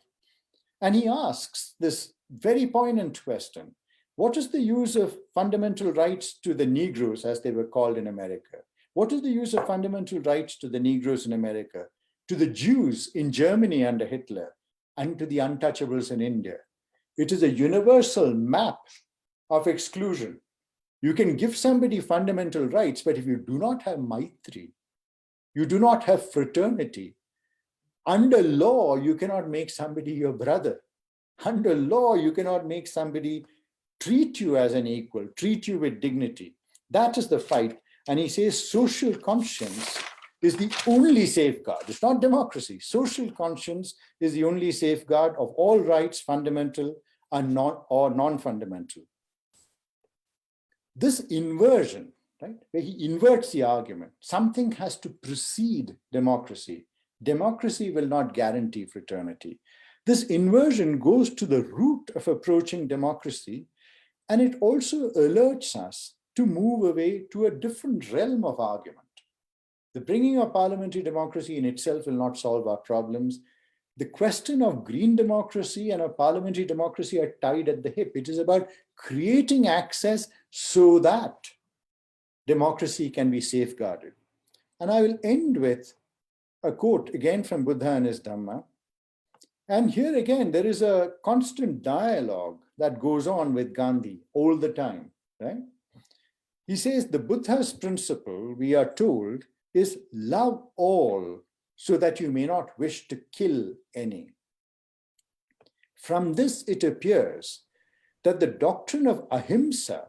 And he asks this very poignant question. What is the use of fundamental rights to the Negroes, as they were called in America? What is the use of fundamental rights to the Negroes in America, to the Jews in Germany under Hitler, and to the untouchables in India? It is a universal map of exclusion. You can give somebody fundamental rights, but if you do not have Maitri, you do not have fraternity, under law, you cannot make somebody your brother. Under law, you cannot make somebody treat you as an equal, treat you with dignity. That is the fight. And he says social conscience is the only safeguard. It's not democracy. Social conscience is the only safeguard of all rights, fundamental and non-fundamental. This inversion, right, where he inverts the argument, something has to precede democracy. Democracy will not guarantee fraternity. This inversion goes to the root of approaching democracy, and it also alerts us to move away to a different realm of argument. The bringing of parliamentary democracy in itself will not solve our problems. The question of green democracy and of parliamentary democracy are tied at the hip. It is about creating access so that democracy can be safeguarded. And I will end with a quote again from Buddha and his Dhamma. And here again, there is a constant dialogue that goes on with Gandhi all the time, right? He says the Buddha's principle, we are told, is love all so that you may not wish to kill any. From this, it appears that the doctrine of ahimsa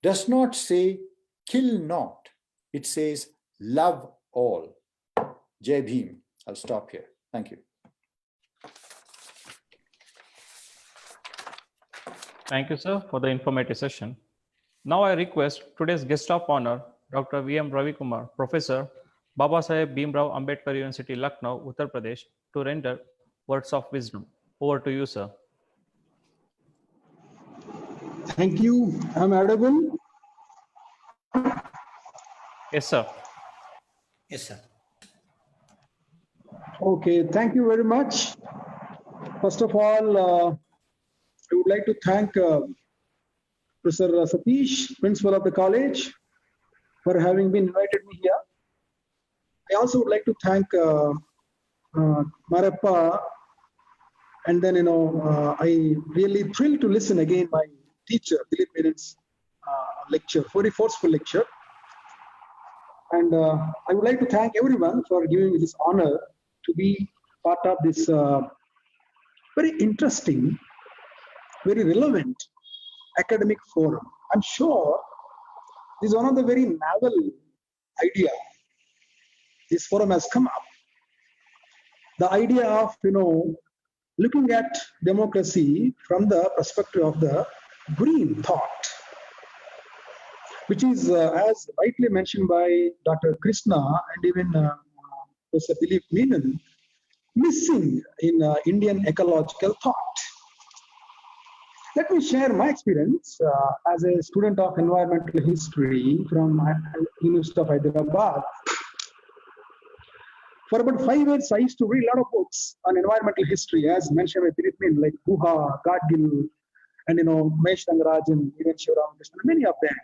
does not say kill not, it says love all. Jai Bhim. I'll stop here. Thank you. Thank you, sir, for the informative session. Now I request today's guest of honor, Dr. V.M. Ravi Kumar, Professor, Babasaheb Bhimrao Ambedkar University, Lucknow, Uttar Pradesh, to render words of wisdom. Over to you, sir. Thank you. I'm audible. Yes, sir. Yes, sir. Okay, thank you very much. First of all, I would like to thank Professor Satish, Principal of the college, for having been invited me here. I also would like to thank Marappa, and then, I really thrilled to listen again my teacher, Dilip Menon's lecture, very forceful lecture. And I would like to thank everyone for giving me this honor to be part of this very interesting, very relevant academic forum. I'm sure this is one of the very novel idea this forum has come up. The idea of, looking at democracy from the perspective of the green thought, which is, as rightly mentioned by Dr. Krishna and even Professor Dilip Menon, missing in Indian ecological thought. Let me share my experience as a student of environmental history from University of Hyderabad. For about 5 years, I used to read a lot of books on environmental history, as mentioned by Dilip Menon, like Guha, Gadgil, and Mesh Rangarajan, even Shivaram Krishna, many of them.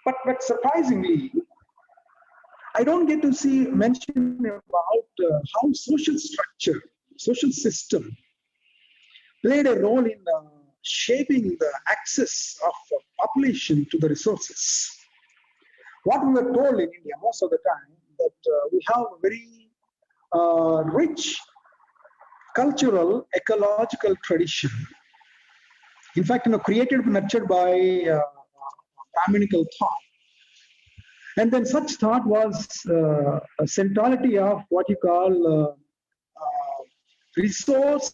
But surprisingly, I don't get to see mention about how social structure, social system played a role in shaping the access of population to the resources. What we were told in India most of the time, that we have a very rich cultural, ecological tradition. In fact, created and nurtured by Brahminical thought. And then such thought was a centrality of what you call resource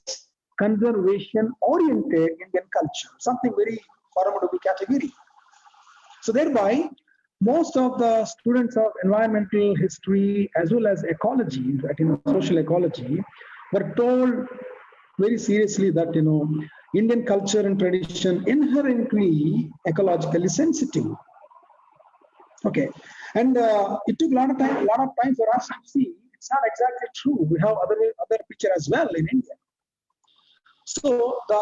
conservation oriented Indian culture, something very formidable category. So thereby, most of the students of environmental history as well as ecology, social ecology, were told very seriously that Indian culture and tradition inherently ecologically sensitive. Okay, and it took a lot of time for us to see it's not exactly true. We have other picture as well in India. So the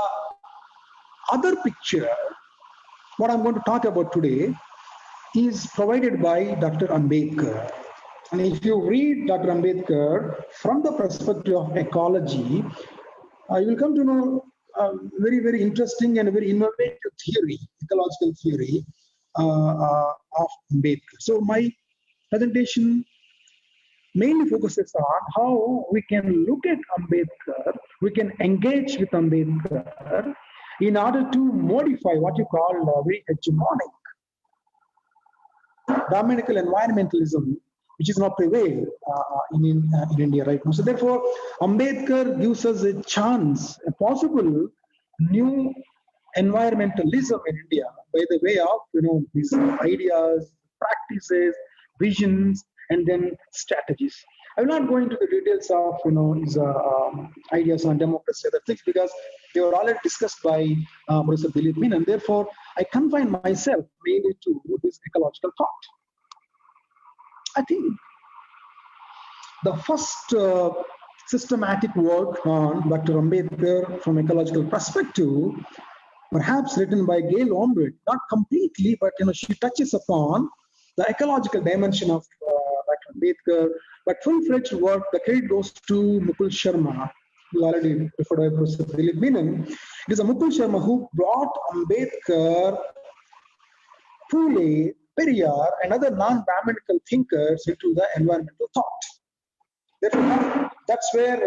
other picture, what I'm going to talk about today, is provided by Dr. Ambedkar. And if you read Dr. Ambedkar from the perspective of ecology, you will come to know a very, very interesting and very innovative theory, ecological theory of Ambedkar. So my presentation mainly focuses on how we can look at Ambedkar, we can engage with Ambedkar in order to modify what you call very hegemonic Brahminical environmentalism, which is not prevail in India right now. So therefore, Ambedkar gives us a chance, a possible new environmentalism in India by the way of these ideas, practices, visions, and then strategies. I will not go into the details of his ideas on democracy, other things, because they were already discussed by Professor Dilip Menon, and therefore I confine myself mainly to this ecological thought. I think the first systematic work on Dr. Ambedkar from ecological perspective, perhaps written by Gail Ombred, not completely, but she touches upon the ecological dimension of Dr. Ambedkar, but full-fledged work, the credit goes to Mukul Sharma, who already referred by Professor Dilip Menon. It is a Mukul Sharma who brought Ambedkar, Phule, Periyar, and other non-Brahminical thinkers into the environmental thought. Therefore, that's where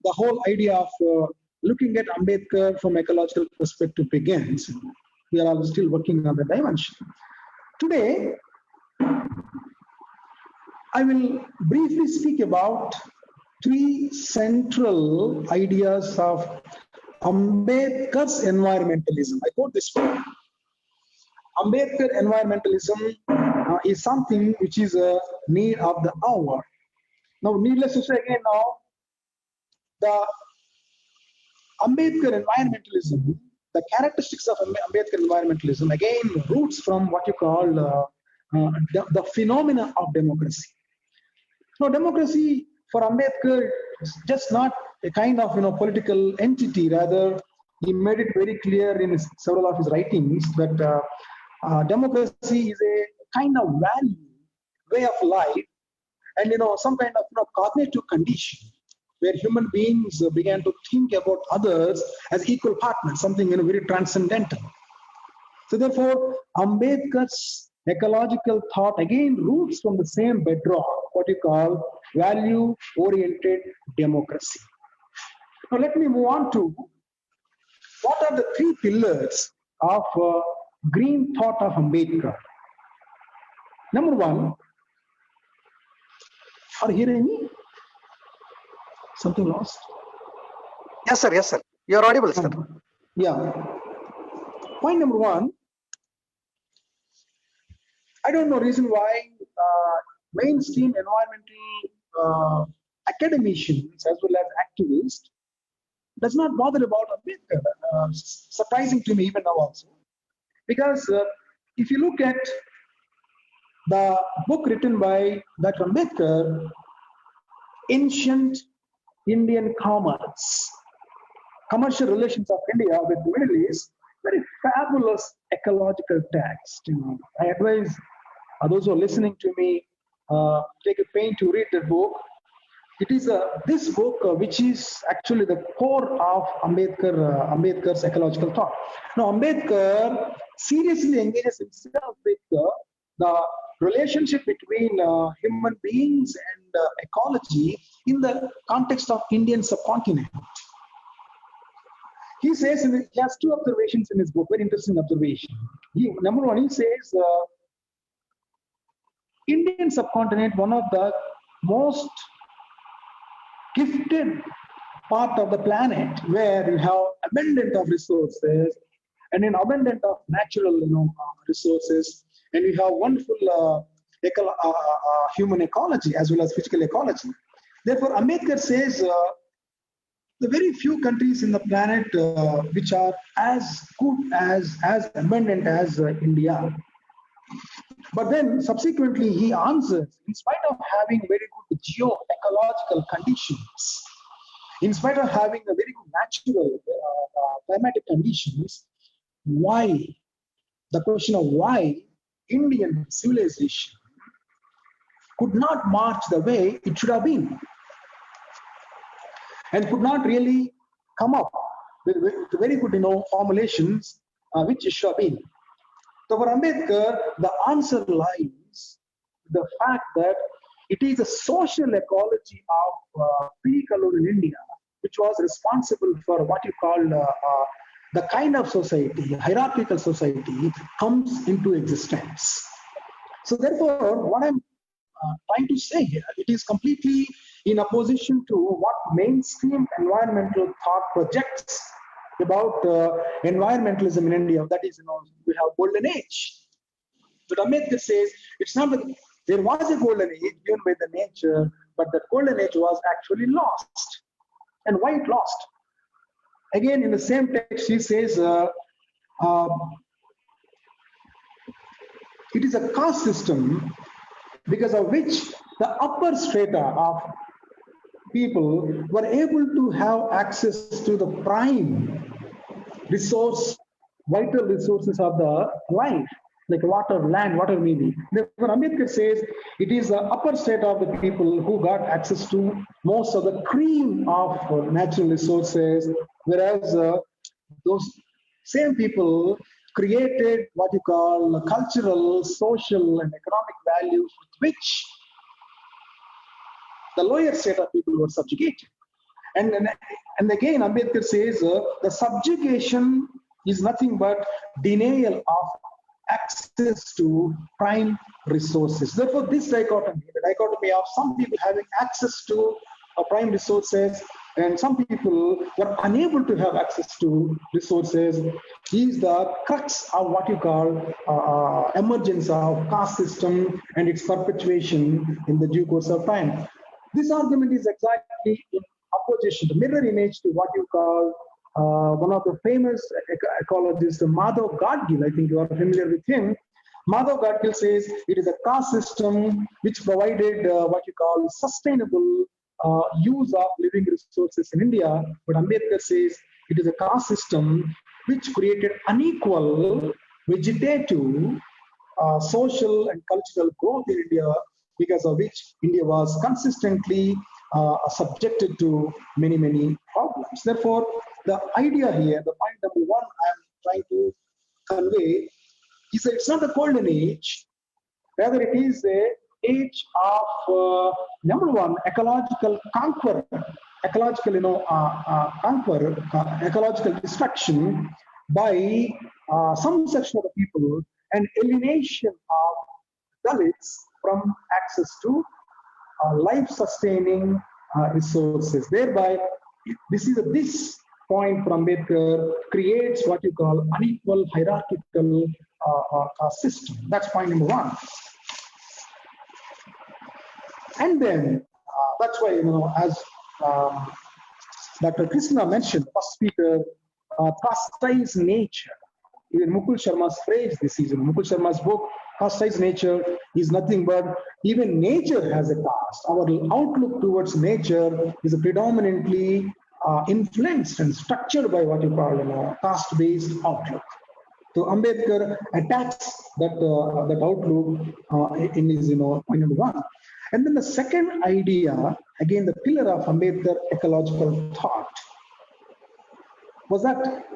the whole idea of looking at Ambedkar from ecological perspective begins. We are all still working on the dimension. Today, I will briefly speak about three central ideas of Ambedkar's environmentalism. I quote this one. Ambedkar environmentalism is something which is a need of the hour. Now, needless to say again now, the Ambedkar environmentalism, the characteristics of Ambedkar environmentalism, again, roots from what you call the phenomena of democracy. Now, democracy for Ambedkar is just not a kind of political entity. Rather, he made it very clear in several of his writings that democracy is a kind of value, way of life, and some kind of cognitive condition where human beings began to think about others as equal partners, something very transcendental. So therefore, Ambedkar's ecological thought again roots from the same bedrock, what you call value-oriented democracy. Now let me move on to what are the three pillars of green thought of Ambedkar. Number one, are you hearing me? Something lost? Yes, sir. Yes, sir. You are audible, sir. Yeah. Point number one, I don't know reason why mainstream environmental academicians as well as activists does not bother about Ambedkar. Surprising to me even now also. Because if you look at the book written by Dr. Ambedkar, Ancient Indian Commerce, Commercial Relations of India with the Middle East, very fabulous ecological text. I advise those who are listening to me, take a pain to read the book. It is this book which is actually the core of Ambedkar's ecological thought. Now, Ambedkar seriously engages himself with the relationship between human beings and ecology in the context of Indian subcontinent. He says, he has two observations in his book, very interesting observation. Number one, he says, Indian subcontinent, one of the most gifted part of the planet, where you have abundant of resources and an abundant of natural resources, and you have wonderful human ecology as well as physical ecology. Therefore, Ambedkar says the very few countries in the planet which are as good as abundant as India. But then subsequently he answers, in spite of having very good geo-ecological conditions, in spite of having a very good natural climatic conditions, why? The question of why Indian civilization could not march the way it should have been, and could not really come up with very good formulations which it should have been. So for Ambedkar, the answer lies in the fact that it is the social ecology of pre-colonial India which was responsible for what you call the kind of society, hierarchical society, comes into existence. So therefore, what I'm trying to say here, it is completely in opposition to what mainstream environmental thought projects about environmentalism in India. That is, we have golden age. But Ambedkar says it's not that there was a golden age given by the nature, but that golden age was actually lost. And why it lost? Again, in the same text, he says it is a caste system because of which the upper strata of people were able to have access to the prime resource, vital resources of the life. like water, land, whatever may be. Therefore, Ambedkar says it is the upper state of the people who got access to most of the cream of natural resources, whereas those same people created what you call cultural, social, and economic values with which the lower state of people were subjugated. And again, Ambedkar says the subjugation is nothing but denial of access to prime resources. Therefore, this dichotomy, the dichotomy of some people having access to prime resources and some people were unable to have access to resources, is the crux of what you call emergence of caste system and its perpetuation in the due course of time. This argument is exactly in opposition, the mirror image to what you call one of the famous ecologists, Madhav Gadgil. I think you are familiar with him. Madhav Gadgil says it is a caste system which provided what you call sustainable use of living resources in India. But Ambedkar says it is a caste system which created unequal vegetative, social and cultural growth in India, because of which India was consistently subjected to many, many problems. Therefore, the idea here, the point number one I'm trying to convey is that it's not a golden age, rather it is the age of number one, ecological conquer, ecological, ecological destruction by some section of the people and alienation of Dalits from access to life-sustaining resources. Thereby, this point from Ambedkar creates what you call unequal hierarchical system. That's point number one. And then that's why, as Dr. Krishna mentioned, first speaker, casteized nature. Even Mukul Sharma's phrase this season, Mukul Sharma's book, Casteized Nature, is nothing but even nature has a caste. Our outlook towards nature is predominantly influenced and structured by what you call caste-based outlook. So Ambedkar attacks that outlook in his point number one. And then the second idea, again the pillar of Ambedkar ecological thought, was that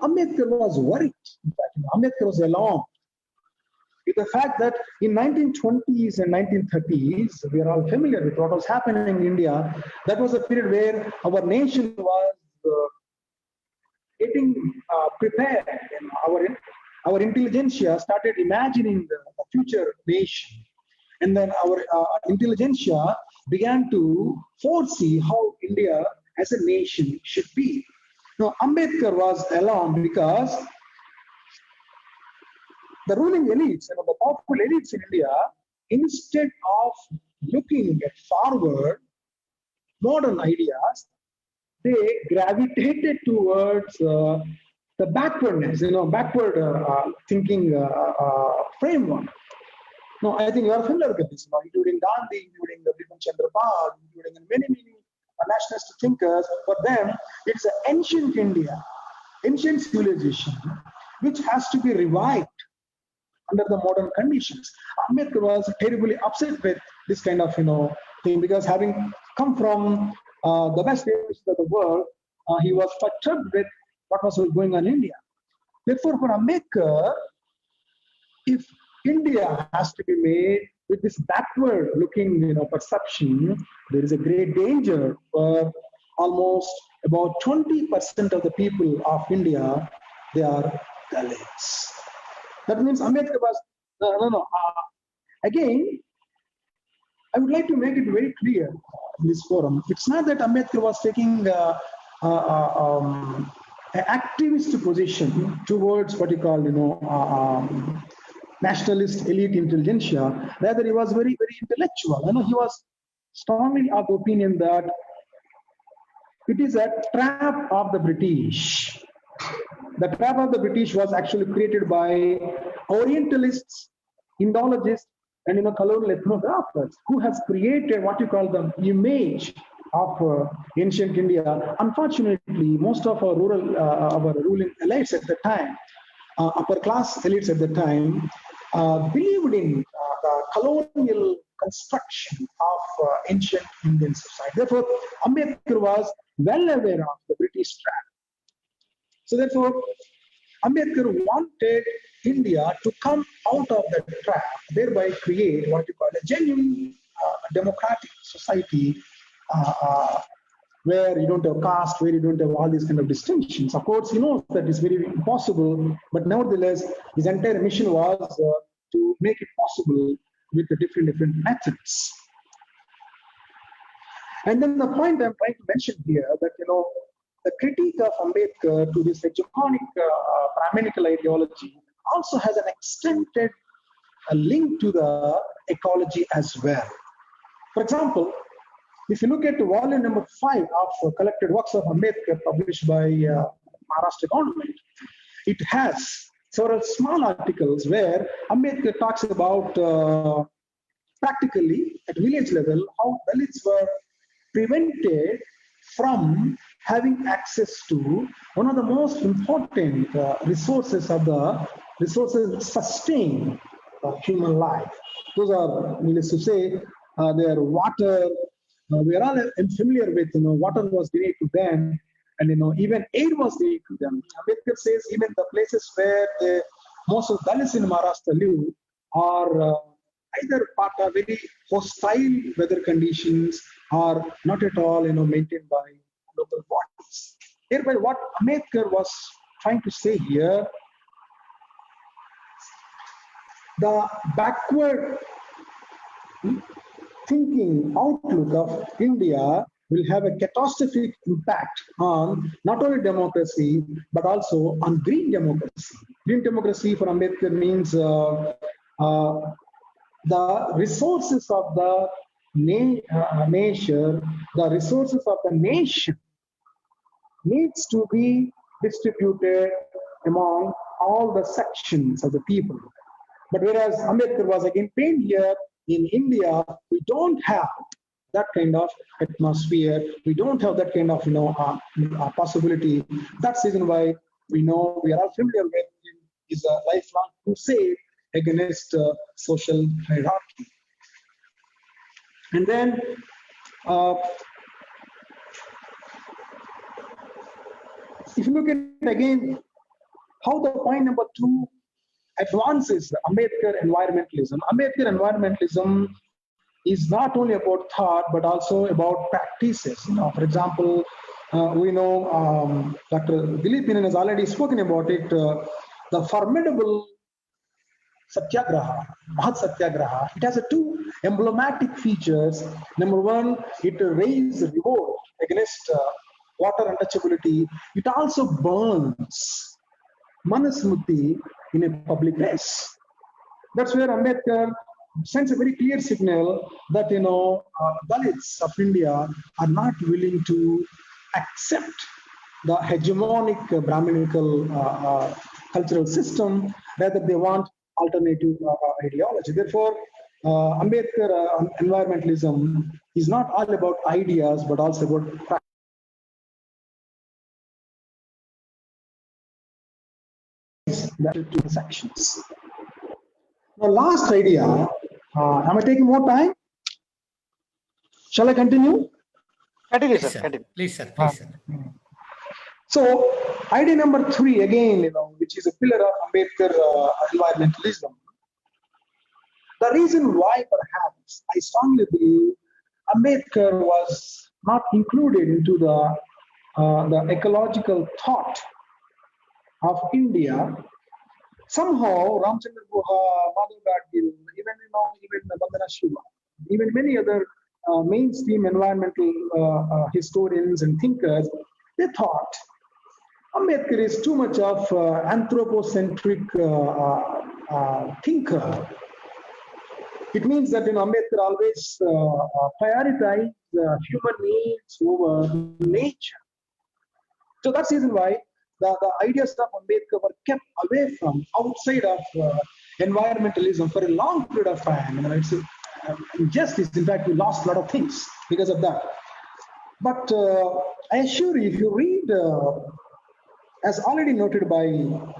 Ambedkar was worried. In fact, Ambedkar was alarmed with the fact that in 1920s and 1930s, we are all familiar with what was happening in India. That was a period where our nation was getting prepared, and our intelligentsia started imagining the future nation. And then our intelligentsia began to foresee how India as a nation should be. Now, Ambedkar was alarmed because the ruling elites, the powerful elites in India, instead of looking at forward modern ideas, they gravitated towards the backwardness, backward thinking framework. Now, I think you are familiar with this, including Gandhi, including Bipin Chandra Pal, including many, many nationalist thinkers. For them, it's an ancient India, ancient civilization, which has to be revived under the modern conditions. Ambedkar was terribly upset with this kind of thing, because having come from the best areas of the world, he was perturbed with what was going on in India. Therefore, for Ambedkar, if India has to be made with this backward-looking, perception, there is a great danger for almost about 20% of the people of India. They are Dalits. That means Ambedkar was again. I would like to make it very clear in this forum. It's not that Ambedkar was taking an activist position towards what you call, nationalist elite intelligentsia. Rather, he was very, very intellectual. He was strongly of the opinion that it is a trap of the British. The trap of the British was actually created by Orientalists, Indologists, and colonial ethnographers, who has created what you call the image of ancient India. Unfortunately, most of our ruling elites at the time upper class elites at the time believed in the colonial construction of ancient Indian society. Therefore, Ambedkar was well aware of the British trap. So therefore, Ambedkar wanted India to come out of that trap, thereby create what you call a genuine democratic society where you don't have caste, where you don't have all these kind of distinctions. Of course, he knows that is very impossible, but nevertheless, his entire mission was to make it possible with the different methods. And then the point I'm trying to mention here that, the critique of Ambedkar to this hegemonic Brahminical ideology also has an extended link to the ecology as well. For example, if you look at volume number 5 of collected works of Ambedkar published by Maharashtra government, it has several small articles where Ambedkar talks about practically at village level how Dalits were prevented from having access to one of the most important resources that sustain human life. Those are, needless to say, their water. We are all familiar with, water was denied to them, and even air was denied to them. Ambedkar says even the places where most of Dalits in Maharashtra live are either part of very hostile weather conditions or not at all, maintained by local bodies. Thereby, what Ambedkar was trying to say here, the backward thinking outlook of India will have a catastrophic impact on not only democracy, but also on green democracy. Green democracy for Ambedkar means the resources of the nature, the resources of the nation needs to be distributed among all the sections of the people. But whereas Ambedkar was again pained here, in India, we don't have that kind of atmosphere. We don't have that kind of possibility. That's the reason why we know, we are all familiar with him, is a lifelong crusade against social hierarchy. And then if you look at again how the point number 2 advances Ambedkar environmentalism. Ambedkar environmentalism is not only about thought but also about practices. For example, we know Dr. Dilip Menon has already spoken about it. The formidable Satyagraha, Mahat Satyagraha, it has 2 emblematic features. Number 1, it raised revolt against water untouchability. It also burns Manusmriti in a public place. That's where Ambedkar sends a very clear signal that Dalits of India are not willing to accept the hegemonic Brahminical cultural system. Rather, they want alternative ideology. Therefore, Ambedkar environmentalism is not all about ideas, but also about practice. That two sections. Now, last idea. Am I taking more time? Shall I continue? Continue, Please, sir. sir. Continue. Please, sir. Please, sir. So, idea number 3 again, which is a pillar of Ambedkar environmentalism. The reason why, perhaps, I strongly believe Ambedkar was not included into the ecological thought of India. Somehow, Ramchandra Guha, Madhav Gadgil, even Vandana Shiva, even many other mainstream environmental historians and thinkers, they thought Ambedkar is too much of anthropocentric thinker. It means that Ambedkar always prioritized human needs over nature. So that's the reason why the ideas of Ambedkar were kept away from, outside of environmentalism for a long period of time. It's injustice. In fact, we lost a lot of things because of that. But I assure you, if you read As already noted by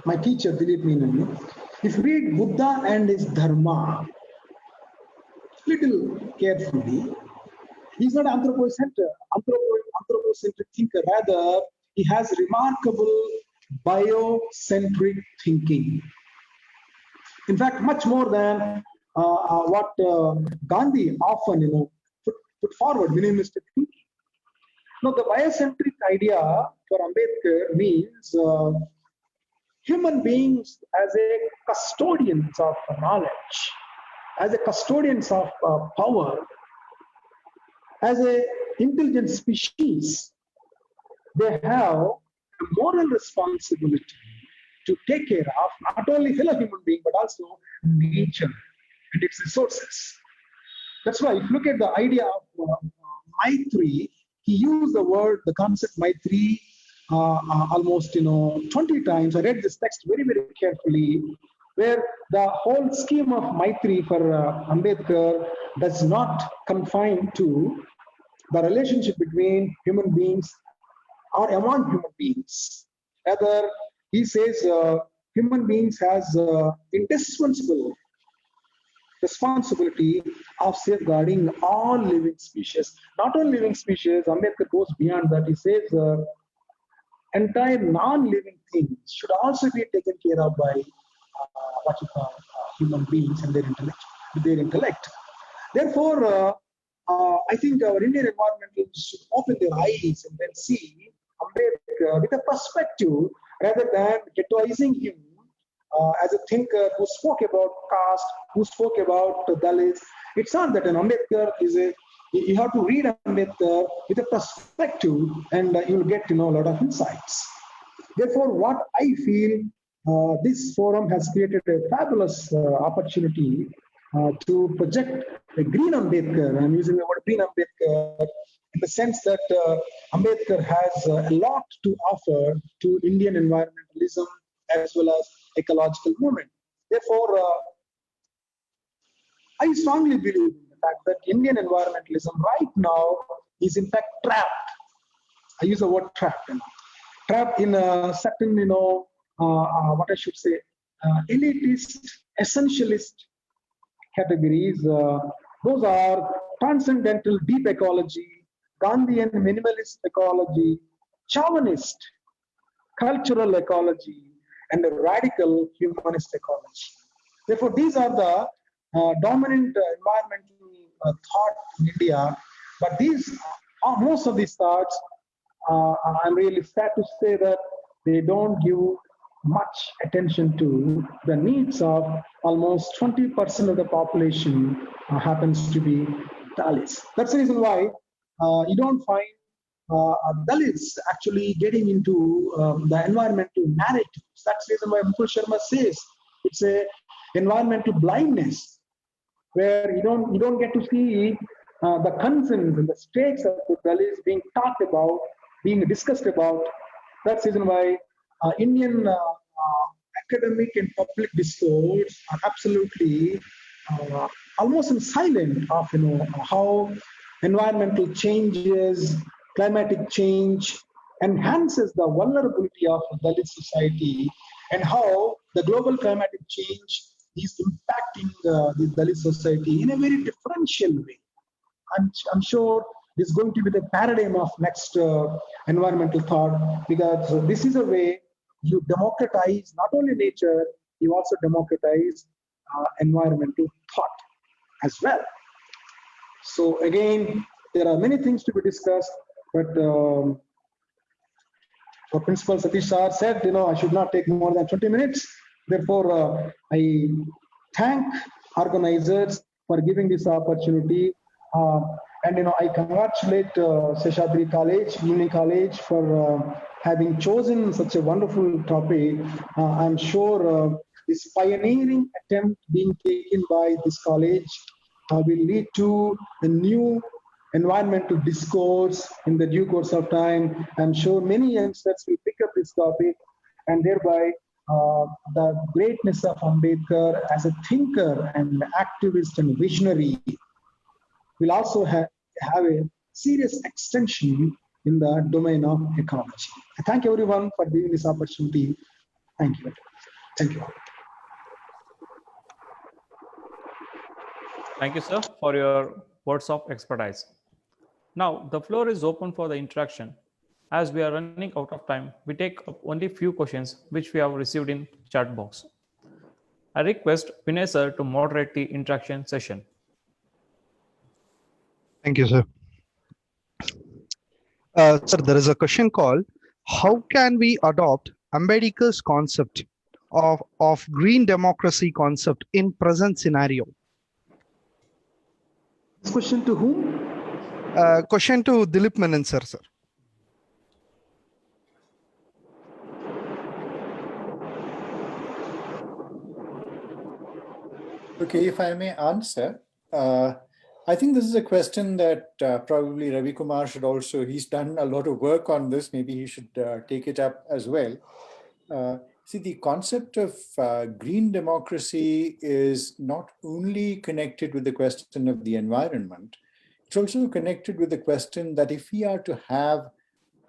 my teacher, Dilip Menon, if you read Buddha and his Dharma little carefully, he's not anthropocentric thinker. Rather, he has remarkable biocentric thinking. In fact, much more than what Gandhi often, put forward, minimalistic thinking. Now, the biocentric idea for Ambedkar means human beings as a custodians of knowledge, as a custodians of power, as a intelligent species, they have a moral responsibility to take care of not only fellow human being but also nature and its resources. That's why if you look at the idea of Maitri, he used the concept Maitri almost 20 times. I read this text very, very carefully, where the whole scheme of Maitri for Ambedkar does not confine to the relationship between human beings or among human beings. Rather, he says human beings has indispensable responsibility of safeguarding all living species. Not only living species, Ambedkar goes beyond that. He says entire non-living things should also be taken care of by what you call human beings and their intellect. Therefore, I think our Indian environmentalists should open their eyes and then see Ambedkar with a perspective rather than ghettoizing him as a thinker who spoke about caste, who spoke about Dalits. It's not that an Ambedkar is you have to read Ambedkar with a perspective and you'll get a lot of insights. Therefore, what I feel this forum has created a fabulous opportunity to project a green Ambedkar. I'm using the word green Ambedkar in the sense that Ambedkar has a lot to offer to Indian environmentalism as well as ecological movement. Therefore, I strongly believe in the fact that Indian environmentalism right now is in fact trapped. I use the word trapped. Trapped in a certain, what I should say, elitist, essentialist categories. Those are transcendental deep ecology, Gandhian minimalist ecology, chauvinist cultural ecology, and a radical humanist ecology. Therefore, these are the dominant environmental thought in India. But most of these thoughts, I'm really sad to say that they don't give much attention to the needs of almost 20% of the population happens to be Dalits. That's the reason why you don't find Dalits actually getting into the environmental narratives. That's the reason why Mukul Sharma says it's a environmental blindness, where you don't get to see the concerns and the stakes of the Dalits being talked about, being discussed about. That's the reason why Indian academic and public discourse are absolutely almost in silent of how environmental changes, climatic change enhances the vulnerability of Dalit society, and how the global climatic change is impacting the Dalit society in a very differential way. I'm sure this is going to be the paradigm of next environmental thought, because this is a way you democratize not only nature, you also democratize environmental thought as well. So again, there are many things to be discussed, but our principal Satish Sir said, I should not take more than 20 minutes. Therefore, I thank organizers for giving this opportunity. And I congratulate Seshadri College, Uni College, for having chosen such a wonderful topic. I'm sure this pioneering attempt being taken by this college will lead to a new environmental discourse in the due course of time. I'm sure many youngsters will pick up this topic, and thereby the greatness of Ambedkar as a thinker and activist and visionary will also have a serious extension in the domain of ecology. I thank everyone for giving this opportunity. Thank you. Thank you. Thank you, sir, for your words of expertise. Now, the floor is open for the interaction. As we are running out of time, we take up only few questions which we have received in chat box. I request Vinay sir to moderate the interaction session. Thank you, sir. Sir, there is a question called, how can we adopt Ambedkar's concept of green democracy concept in present scenario? This question to whom? Question to Dilip Menon, sir. Okay, if I may answer, I think this is a question that probably Ravi Kumar should also, he's done a lot of work on this, maybe he should take it up as well. See, the concept of green democracy is not only connected with the question of the environment, it's also connected with the question that if we are to have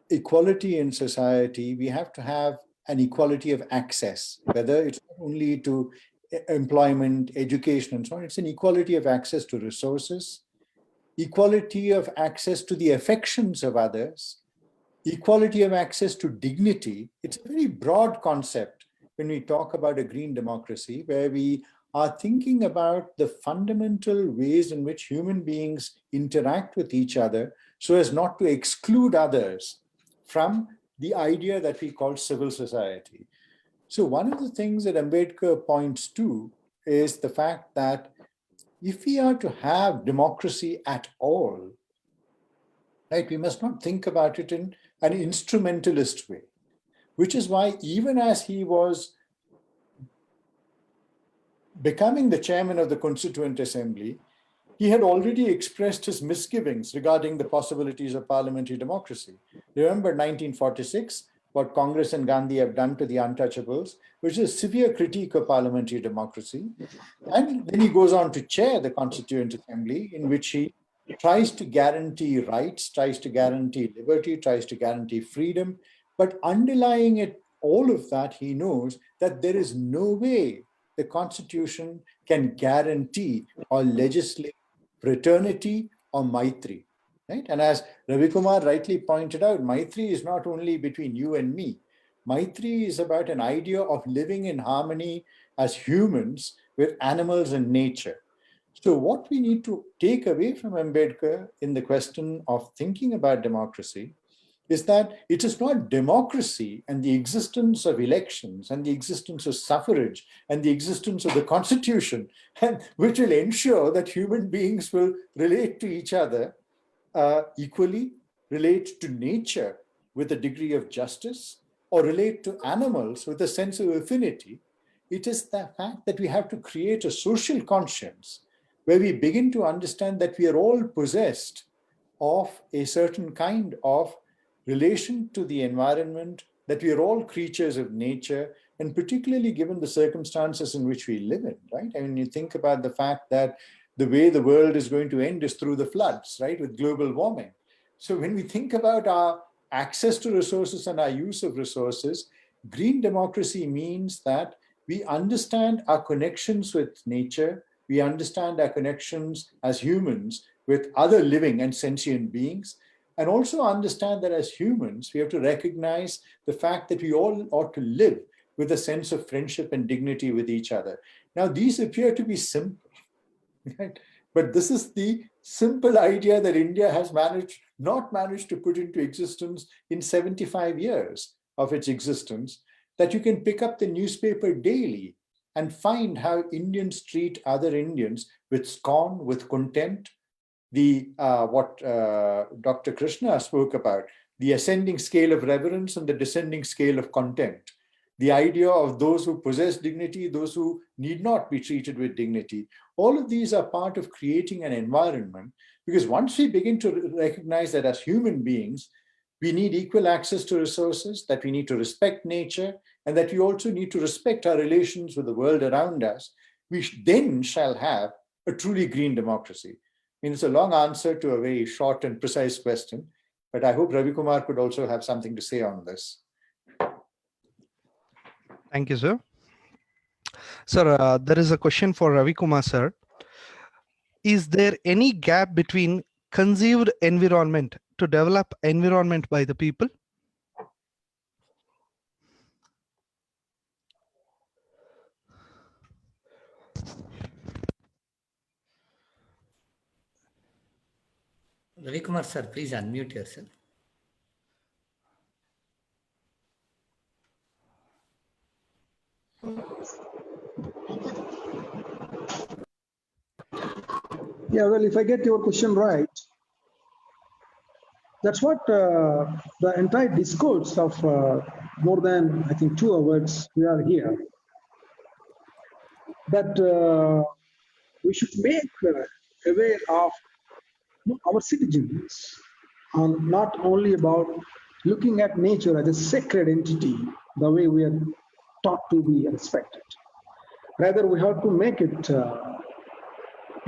equality in society, we have to have an equality of access, whether it's not only to employment, education, and so on. It's an equality of access to resources, equality of access to the affections of others, equality of access to dignity. It's a very broad concept when we talk about a green democracy, where we are thinking about the fundamental ways in which human beings interact with each other so as not to exclude others from the idea that we call civil society. So one of the things that Ambedkar points to is the fact that if we are to have democracy at all, right, we must not think about it in an instrumentalist way, which is why even as he was becoming the chairman of the Constituent Assembly, he had already expressed his misgivings regarding the possibilities of parliamentary democracy. Remember 1946, what Congress and Gandhi have done to the untouchables, which is a severe critique of parliamentary democracy. And then he goes on to chair the Constituent Assembly, in which he tries to guarantee rights, tries to guarantee liberty, tries to guarantee freedom. But underlying it, all of that, he knows that there is no way the Constitution can guarantee or legislate fraternity or maitri. Right? And as Ravi Kumar rightly pointed out, Maitri is not only between you and me. Maitri is about an idea of living in harmony as humans with animals and nature. So what we need to take away from Ambedkar in the question of thinking about democracy is that it is not democracy and the existence of elections and the existence of suffrage and the existence of the constitution which will ensure that human beings will relate to each other equally, relate to nature with a degree of justice, or relate to animals with a sense of affinity. It is the fact that we have to create a social conscience where we begin to understand that we are all possessed of a certain kind of relation to the environment, that we are all creatures of nature, and particularly given the circumstances in which we live in, right? I mean, you think about the fact that the way the world is going to end is through the floods, right, with global warming. So when we think about our access to resources and our use of resources, green democracy means that we understand our connections with nature, we understand our connections as humans with other living and sentient beings, and also understand that as humans, we have to recognize the fact that we all ought to live with a sense of friendship and dignity with each other. Now, these appear to be simple. Right? But this is the simple idea that India has not managed to put into existence in 75 years of its existence, that you can pick up the newspaper daily and find how Indians treat other Indians with scorn, with contempt. What Dr. Krishna spoke about, the ascending scale of reverence and the descending scale of contempt. The idea of those who possess dignity, those who need not be treated with dignity. All of these are part of creating an environment, because once we begin to recognize that as human beings, we need equal access to resources, that we need to respect nature, and that we also need to respect our relations with the world around us, we then shall have a truly green democracy. I mean, it's a long answer to a very short and precise question. But I hope Ravi Kumar could also have something to say on this. Thank you, sir. Sir, there is a question for Ravi Kumar, sir. Is there any gap between conceived environment to develop environment by the people? Ravi Kumar sir, please unmute yourself. Yeah, well, if I get your question right, that's what the entire discourse of more than, I think, 2 hours we are here. That we should make aware of our citizens, not only about looking at nature as a sacred entity, the way we are taught to be respected. Rather, we have to make it a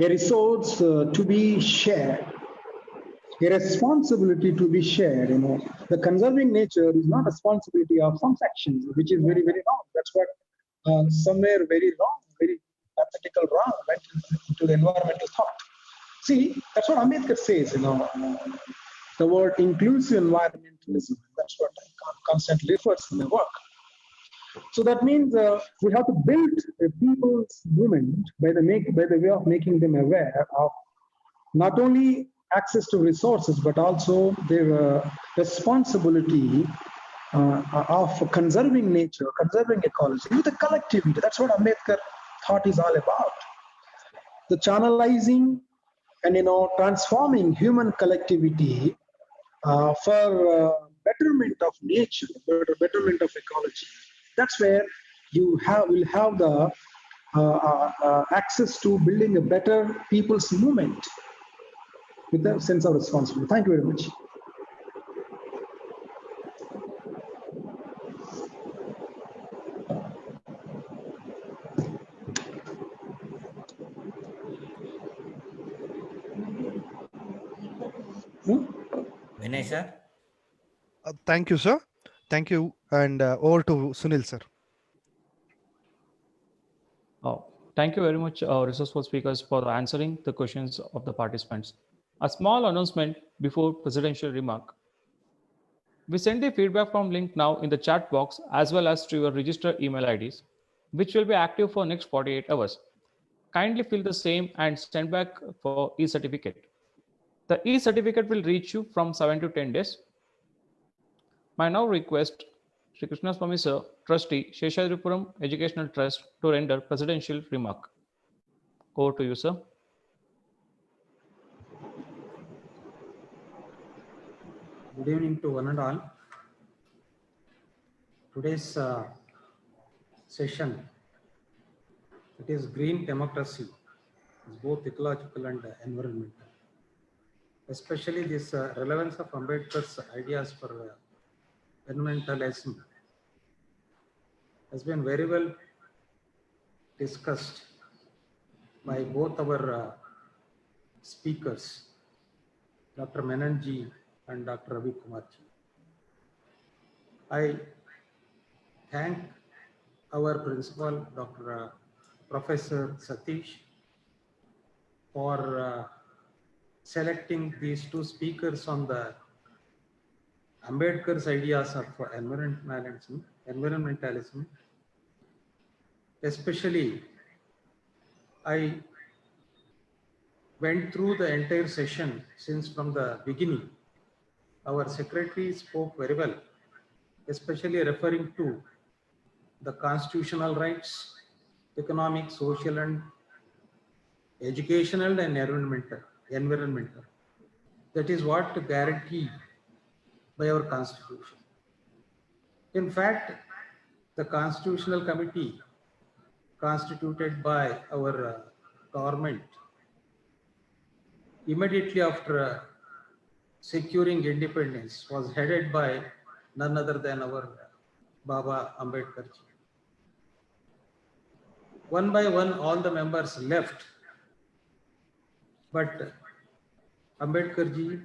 resource to be shared, a responsibility to be shared. The conserving nature is not responsibility of some sections, which is very, very wrong. That's what somewhere very wrong, very pathetical wrong went into the environmental thought. See, that's what Ambedkar says, the word inclusive environmentalism. That's what I constantly refers in my work. So that means we have to build a people's movement by the way of making them aware of not only access to resources, but also their responsibility of conserving nature, conserving ecology with the collectivity. That's what Ambedkar thought is all about. The channelizing and transforming human collectivity for betterment of nature, betterment of ecology. That's where you will have the access to building a better people's movement with a sense of responsibility. Thank you very much. Vinay sir. Thank you, sir. Thank you. And over to Sunil, sir. Thank you very much, resourceful speakers, for answering the questions of the participants. A small announcement before presidential remark. We send the feedback form link now in the chat box as well as to your registered email IDs, which will be active for next 48 hours. Kindly fill the same and send back for e-certificate. The e-certificate will reach you from 7 to 10 days. My now request Sri Krishna Swami Sir, Trustee, Sheshadripuram Educational Trust, to render presidential remark. Over to you, sir. Good evening to one and all. Today's session, it is green democracy, it's both ecological and environmental. Especially this relevance of Ambedkar's ideas for environmentalism has been very well discussed by both our speakers, Dr. Menanji and Dr. Ravi Kumarji. I thank our principal, Dr. Professor Satish, for selecting these 2 speakers on the Ambedkar's ideas of environmentalism. Especially, I went through the entire session since from the beginning. Our secretary spoke very well, especially referring to the constitutional rights, economic, social, and educational and environmental. That is what guaranteed by our constitution. In fact, the constitutional committee constituted by our government immediately after securing independence was headed by none other than our Baba Ambedkar ji. One by one, all the members left, but Ambedkar ji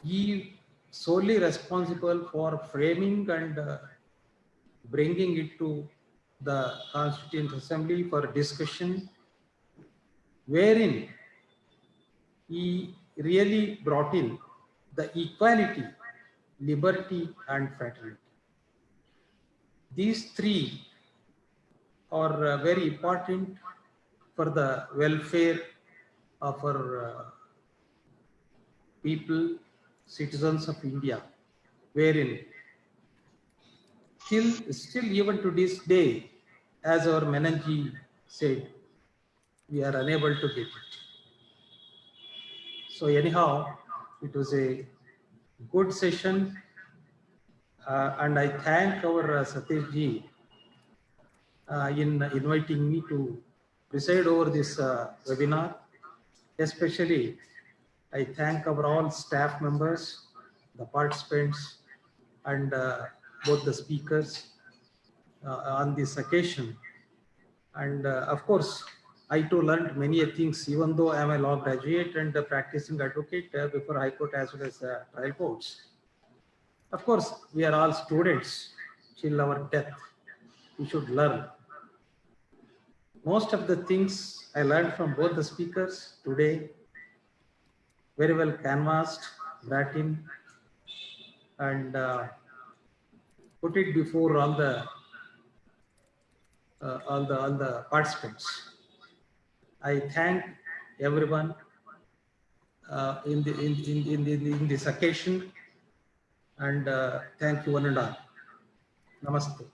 he solely responsible for framing and bringing it to the Constituent Assembly for discussion, wherein he really brought in the equality, liberty, and fraternity. These three are very important for the welfare of our people, citizens of India, wherein still even to this day, as our Menanji said, we are unable to get it. So anyhow, it was a good session, and I thank our Satish ji in inviting me to preside over this webinar. Especially, I thank our all staff members, the participants, and both the speakers on this occasion. And of course, I too learned many things, even though I am a law graduate and a practicing advocate before High Court as well as trial courts. Of course, we are all students till our death. We should learn. Most of the things I learned from both the speakers today, very well canvassed, brought in, and put it before all the participants. I thank everyone in this occasion, and thank you one and all. Namaste.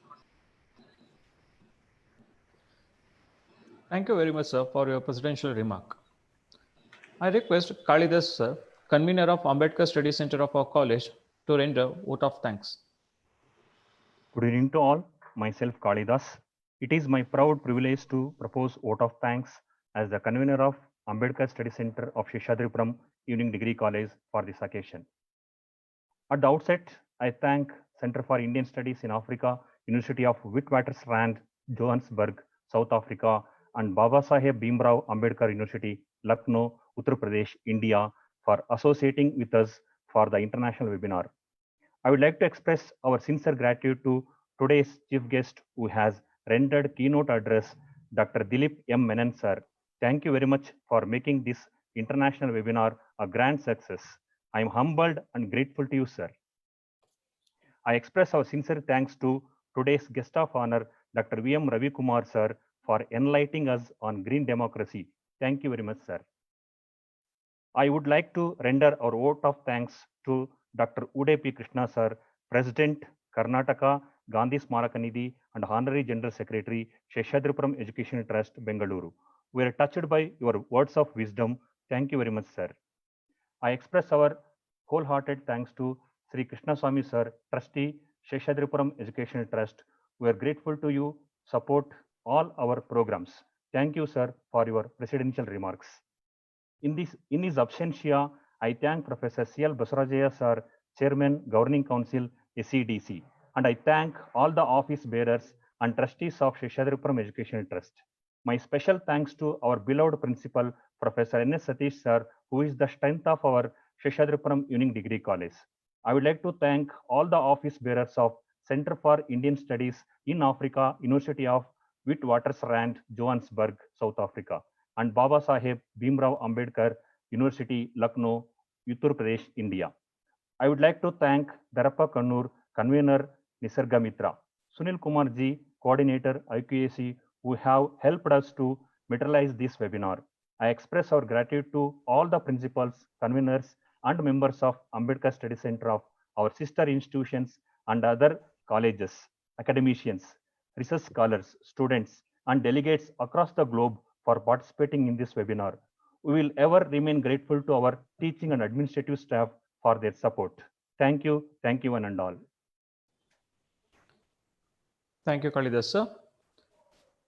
Thank you very much, sir, for your presidential remark. I request Kalidas, sir, convener of Ambedkar Study Center of our college, to render vote of thanks. Good evening to all. Myself Kalidas. It is my proud privilege to propose vote of thanks as the convener of Ambedkar Study Center of Sheshadripuram Evening Degree College for this occasion. At the outset, I thank Center for Indian Studies in Africa, University of Witwatersrand, Johannesburg, South Africa, and Babasaheb Bhimrao Ambedkar University, Lucknow, Uttar Pradesh, India, for associating with us for the international webinar. I would like to express our sincere gratitude to today's chief guest who has rendered keynote address, Dr. Dilip M. Menon, sir. Thank you very much for making this international webinar a grand success. I am humbled and grateful to you, sir. I express our sincere thanks to today's guest of honor, Dr. V. M. Ravi Kumar, sir, for enlightening us on green democracy. Thank you very much, sir. I would like to render our vote of thanks to Dr. Uday P. Krishna, sir, President, Karnataka Gandhi Smaraka Nidhi and Honorary General Secretary, Sheshadripuram Education Trust, Bengaluru. We are touched by your words of wisdom. Thank you very much, sir. I express our wholehearted thanks to Sri Krishna Swami, sir, Trustee, Sheshadripuram Education Trust. We are grateful to you. Support all our programs. Thank you, sir, for your presidential remarks. In his absentia, I thank Professor C.L. Basarajaya, sir, Chairman, Governing Council, SEDC, and I thank all the office bearers and trustees of Sheshadripuram Education Trust. My special thanks to our beloved principal, Professor N.S. Satish, sir, who is the strength of our Sheshadripuram Evening Degree College. I would like to thank all the office bearers of Center for Indian Studies in Africa, University of Witwatersrand, Johannesburg, South Africa, and Babasaheb Bhimrao Ambedkar University, Lucknow, Uttar Pradesh, India. I would like to thank Darappa Kannur, convener Nisarga Mitra, Sunil Kumar ji, coordinator IQAC, who have helped us to materialize this webinar. I express our gratitude to all the principals, conveners, and members of Ambedkar Study Center of our sister institutions and other colleges, academicians, research scholars, students, and delegates across the globe for participating in this webinar. We will ever remain grateful to our teaching and administrative staff for their support. Thank you one and all. Thank you, Kalidas, sir.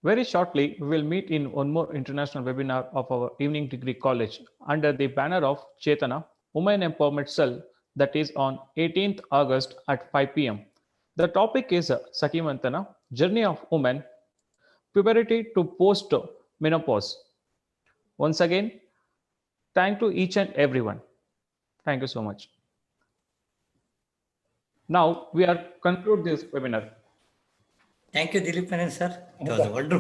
Very shortly, we will meet in one more international webinar of our Evening Degree College under the banner of Chetana, Women Empowerment Cell, that is on 18th August at 5 p.m. The topic is Sakimantana, Journey of Women, Puberty to Post-Menopause. Once again, thank to each and everyone. Thank you so much. Now we are conclude this webinar. Thank you, Dilip Menon, sir. It was a wonderful